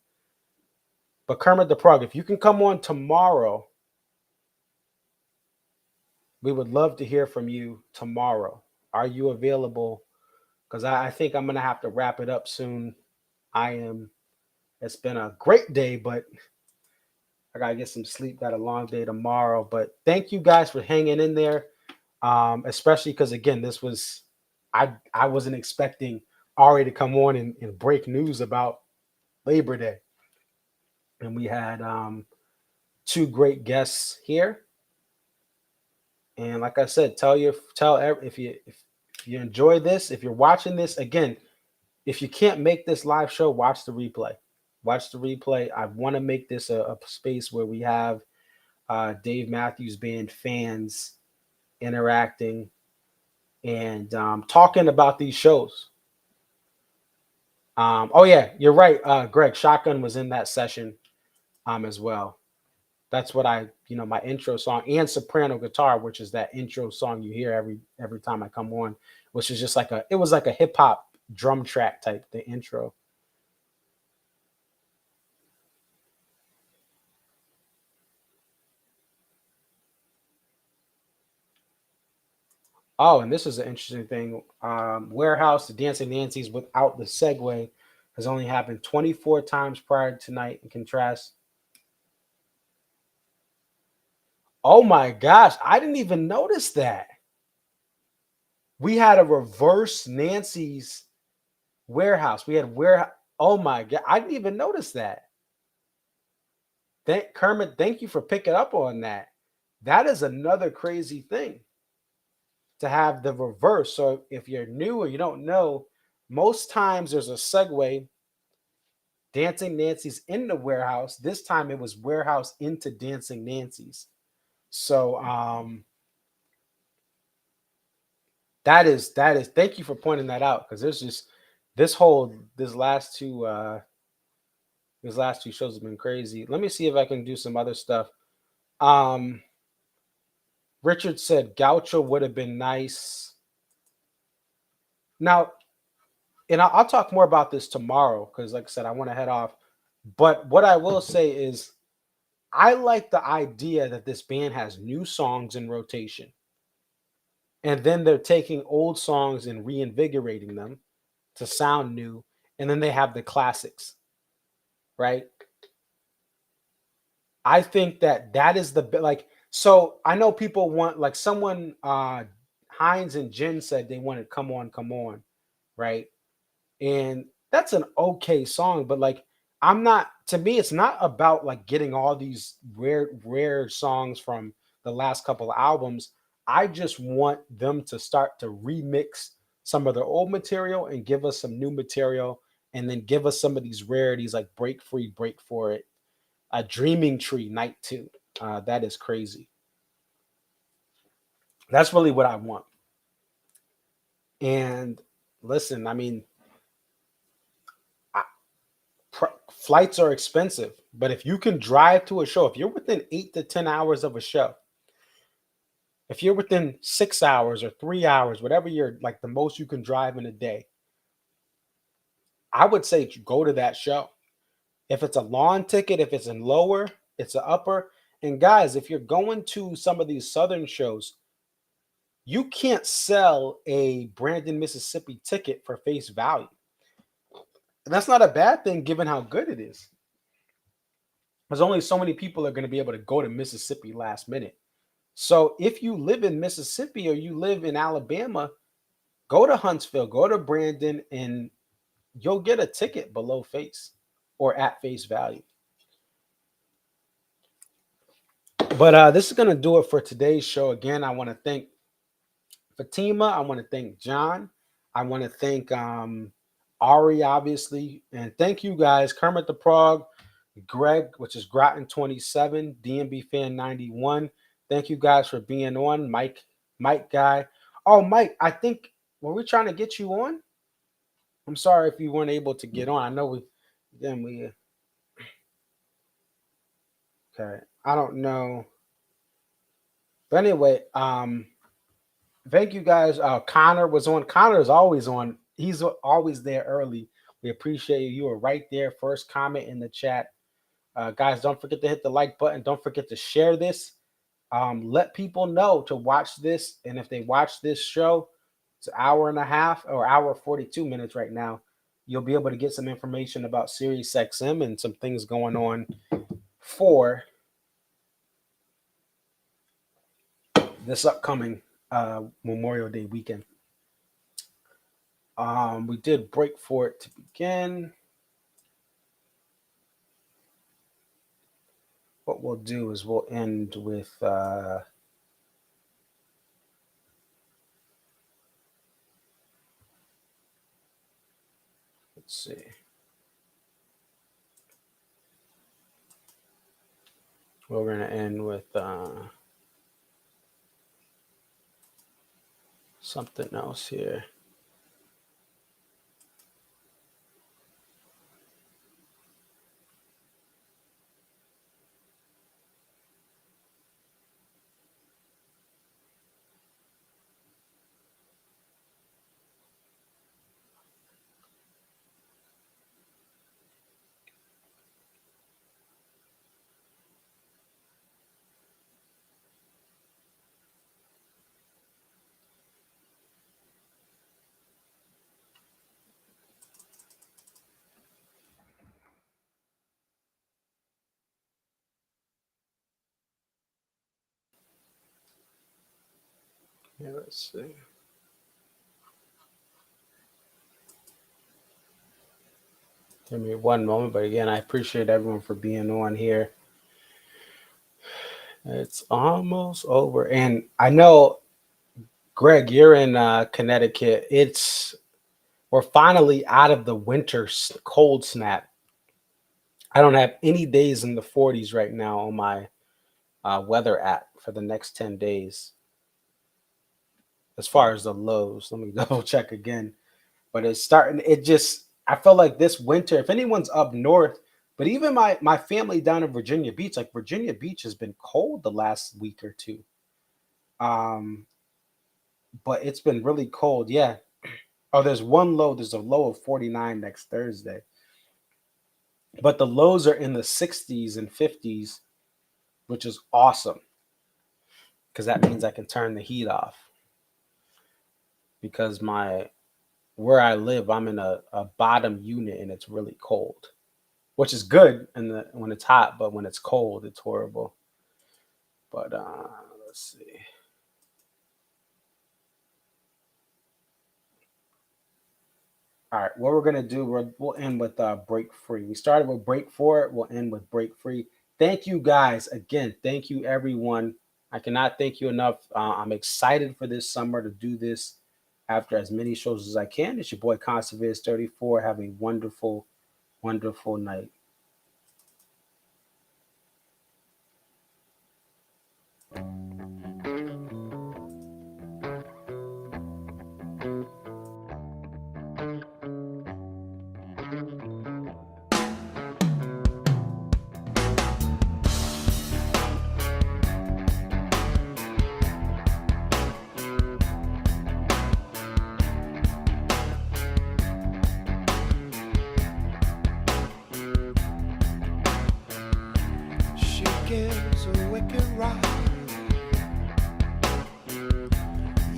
[SPEAKER 1] But Kermit the Frog, if you can come on tomorrow, we would love to hear from you tomorrow. Are you available? Because I think I'm going to have to wrap it up soon. I am. It's been a great day, but I got to get some sleep. Got a long day tomorrow. But thank you guys for hanging in there, especially because, again, this was, I wasn't expecting Ari to come on and break news about Labor Day. And we had two great guests here. And like I said, if you enjoy this, if you're watching this, again, if you can't make this live show, watch the replay. Watch the replay. I want to make this a space where we have Dave Matthews Band fans interacting and talking about these shows. Oh yeah, you're right, Greg. Shotgun was in that session as well. That's what my intro song and soprano guitar, which is that intro song you hear every time I come on, which is just it was like a hip hop drum track type, the intro. Oh, and this is an interesting thing. Warehouse, the Dancing Nancy's without the segue has only happened 24 times prior to tonight. In contrast, oh my gosh, I didn't even notice that. We had a reverse Nancy's Warehouse. We had warehouse. Oh my God, I didn't even notice that. Kermit, thank you for picking up on that. That is another crazy thing to have the reverse. So if you're new or you don't know, most times there's a segue. Dancing Nancy's in the Warehouse. This time it was Warehouse into Dancing Nancy's. So that is thank you for pointing that out, because there's just these last two shows have been crazy. Let me see if I can do some other stuff. Richard said Gaucho would have been nice. Now, and I'll talk more about this tomorrow because, like I said, I want to head off. But what I will say is I like the idea that this band has new songs in rotation. And then they're taking old songs and reinvigorating them to sound new. And then they have the classics, right? I think that is so I know people want, like someone, Hines and Jen said they wanted Come On, right? And that's an okay song, but to me, it's not about like getting all these rare songs from the last couple of albums. I just want them to start to remix some of their old material and give us some new material, and then give us some of these rarities like Break Free, Break For It, a Dreaming Tree, Night 2. That is crazy. That's really what I want. And listen, I mean, flights are expensive, but if you can drive to a show, if you're within 8 to 10 hours of a show, if you're within 6 hours or 3 hours, whatever you're like the most you can drive in a day, I would say go to that show. If it's a lawn ticket, if it's in lower, it's an upper. And guys, if you're going to some of these southern shows, you can't sell a Brandon, Mississippi ticket for face value. And that's not a bad thing given how good it is. There's only so many people are going to be able to go to Mississippi last minute. So if you live in Mississippi or you live in Alabama, go to Huntsville, go to Brandon, and you'll get a ticket below face or at face value. But this is going to do it for today's show. Again, I want to thank Fatima. I want to thank John. I want to thank Ari, obviously. And thank you guys. Kermit the Prog, Greg, which is Groton27, DMB Fan 91. Thank you guys for being on. Mike guy. Oh, Mike, I think, were we trying to get you on? I'm sorry if you weren't able to get on. I know we. Okay. I don't know. But anyway, thank you guys. Connor was on. Connor is always on. He's always there early. We appreciate you. You were right there. First comment in the chat. Guys, don't forget to hit the like button. Don't forget to share this. Let people know to watch this. And if they watch this show, it's an hour and a half or hour 42 minutes right now. You'll be able to get some information about Sirius XM and some things going on for this upcoming Memorial Day weekend. We did break for it to begin. What we'll do is we'll end with let's see. We're going to end with something else here. Yeah, let's see. Give me one moment, but again, I appreciate everyone for being on here. It's almost over, and I know, Greg, you're in Connecticut. We're finally out of the winter cold snap. I don't have any days in the 40s right now on my weather app for the next 10 days. As far as the lows, let me double check again. But it's starting. I feel like this winter, if anyone's up north, but even my family down in Virginia Beach, like Virginia Beach has been cold the last week or two. But it's been really cold. Yeah. Oh, there's one low. There's a low of 49 next Thursday. But the lows are in the 60s and 50s, which is awesome. Because that means I can turn the heat off. Because where I live, I'm in a bottom unit and it's really cold, which is good when it's hot, but when it's cold, it's horrible. But let's see. All right, what we're gonna do, we'll end with break free. We started with break four, we'll end with break free. Thank you guys again. Thank you everyone. I cannot thank you enough. I'm excited for this summer to do this after as many shows as I can. It's your boy Conserviz 34. Have a wonderful, wonderful night.
[SPEAKER 8] a wicked ride.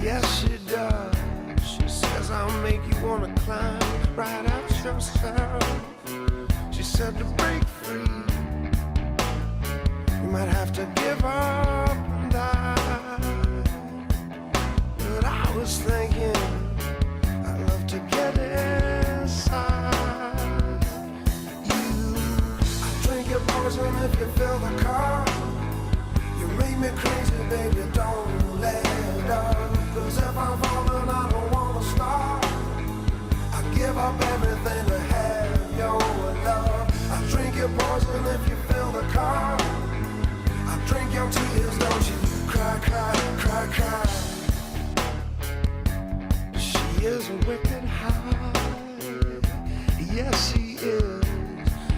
[SPEAKER 8] Yes, she does. She says I'll make you wanna climb right out yourself. She said to break free, you might have to give up and die. But I was thinking I'd love to get inside you. I'll drink your poison if you fill the car. You make me crazy, baby, don't let up. 'Cause if I'm falling, I don't wanna stop. I give up everything to have your love. I drink your poison if you fill the car. I drink your tears, don't you cry, cry, cry, cry. She is a wicked high. Yes, she is.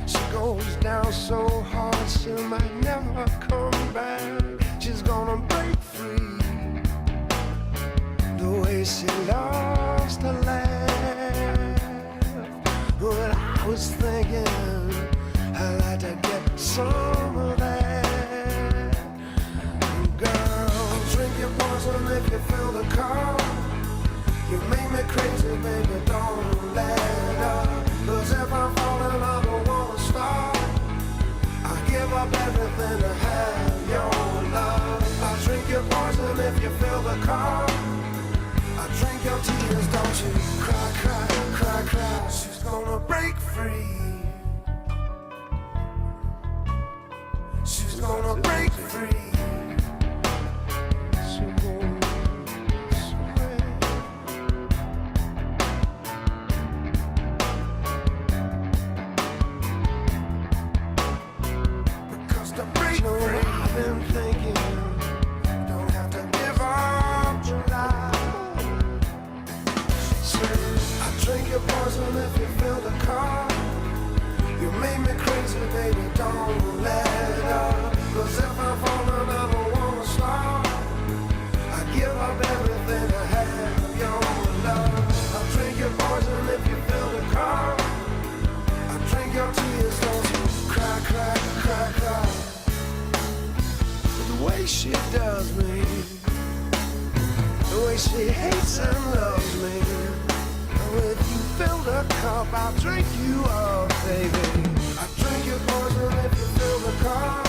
[SPEAKER 8] She goes down so hard she might never come back. She's gonna break free the way she loves to laugh. But I was thinking I'd like to get some of that. Girl, drink your poison if you fill the car. You make me crazy, baby, don't let up. 'Cause if I'm falling, I don't wanna stop. I give up everything to have your love. I drink your poison if you fill the car. I drink your tears, don't you cry, cry, cry, cry. She's gonna break free. She's gonna break free. She's gonna swear. Because to break free, I've been thinking, you don't have to give up your life. I drink your poison if you fill the car. You make me crazy, baby, don't let up. 'Cause if I'm falling, I don't wanna stop. I give up everything to have your love. I drink your poison if you fill the car. I drink your tears, don't you cry, cry, cry, cry. The way she does me, the way she hates and loves me. If you fill the cup, I'll drink you up, baby. I drink your poison if you fill the cup.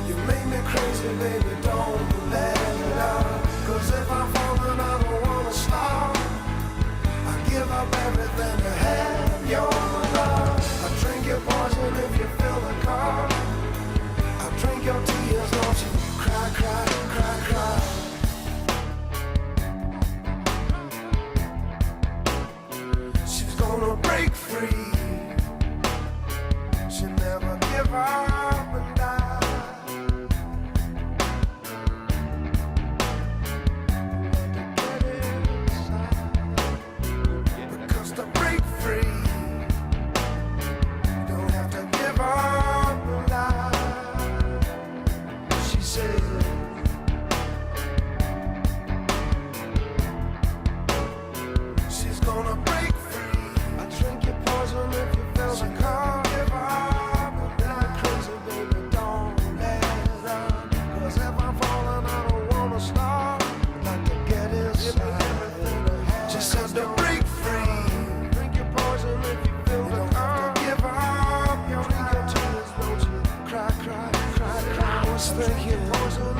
[SPEAKER 8] You make me crazy, baby, don't let it up. 'Cause if I'm falling, I don't wanna stop. I give up everything to have your love. I drink your poison if you fill the cup. I drink your tears, don't you cry, cry, cry, cry. Gonna break free. She'll never give up and die. Want to get inside. Because to break free, you don't have to give up and die. She said. She's gonna break free. I drink your poison if you fill the car. Give up, but then crazy, baby, don't let up. 'Cause if I'm falling, I don't wanna stop. Like to get inside. She said to break free. Drink your poison if you fill the car. Give up, you drink your tears, don't you cry, cry, cry, cry. I was thinking poison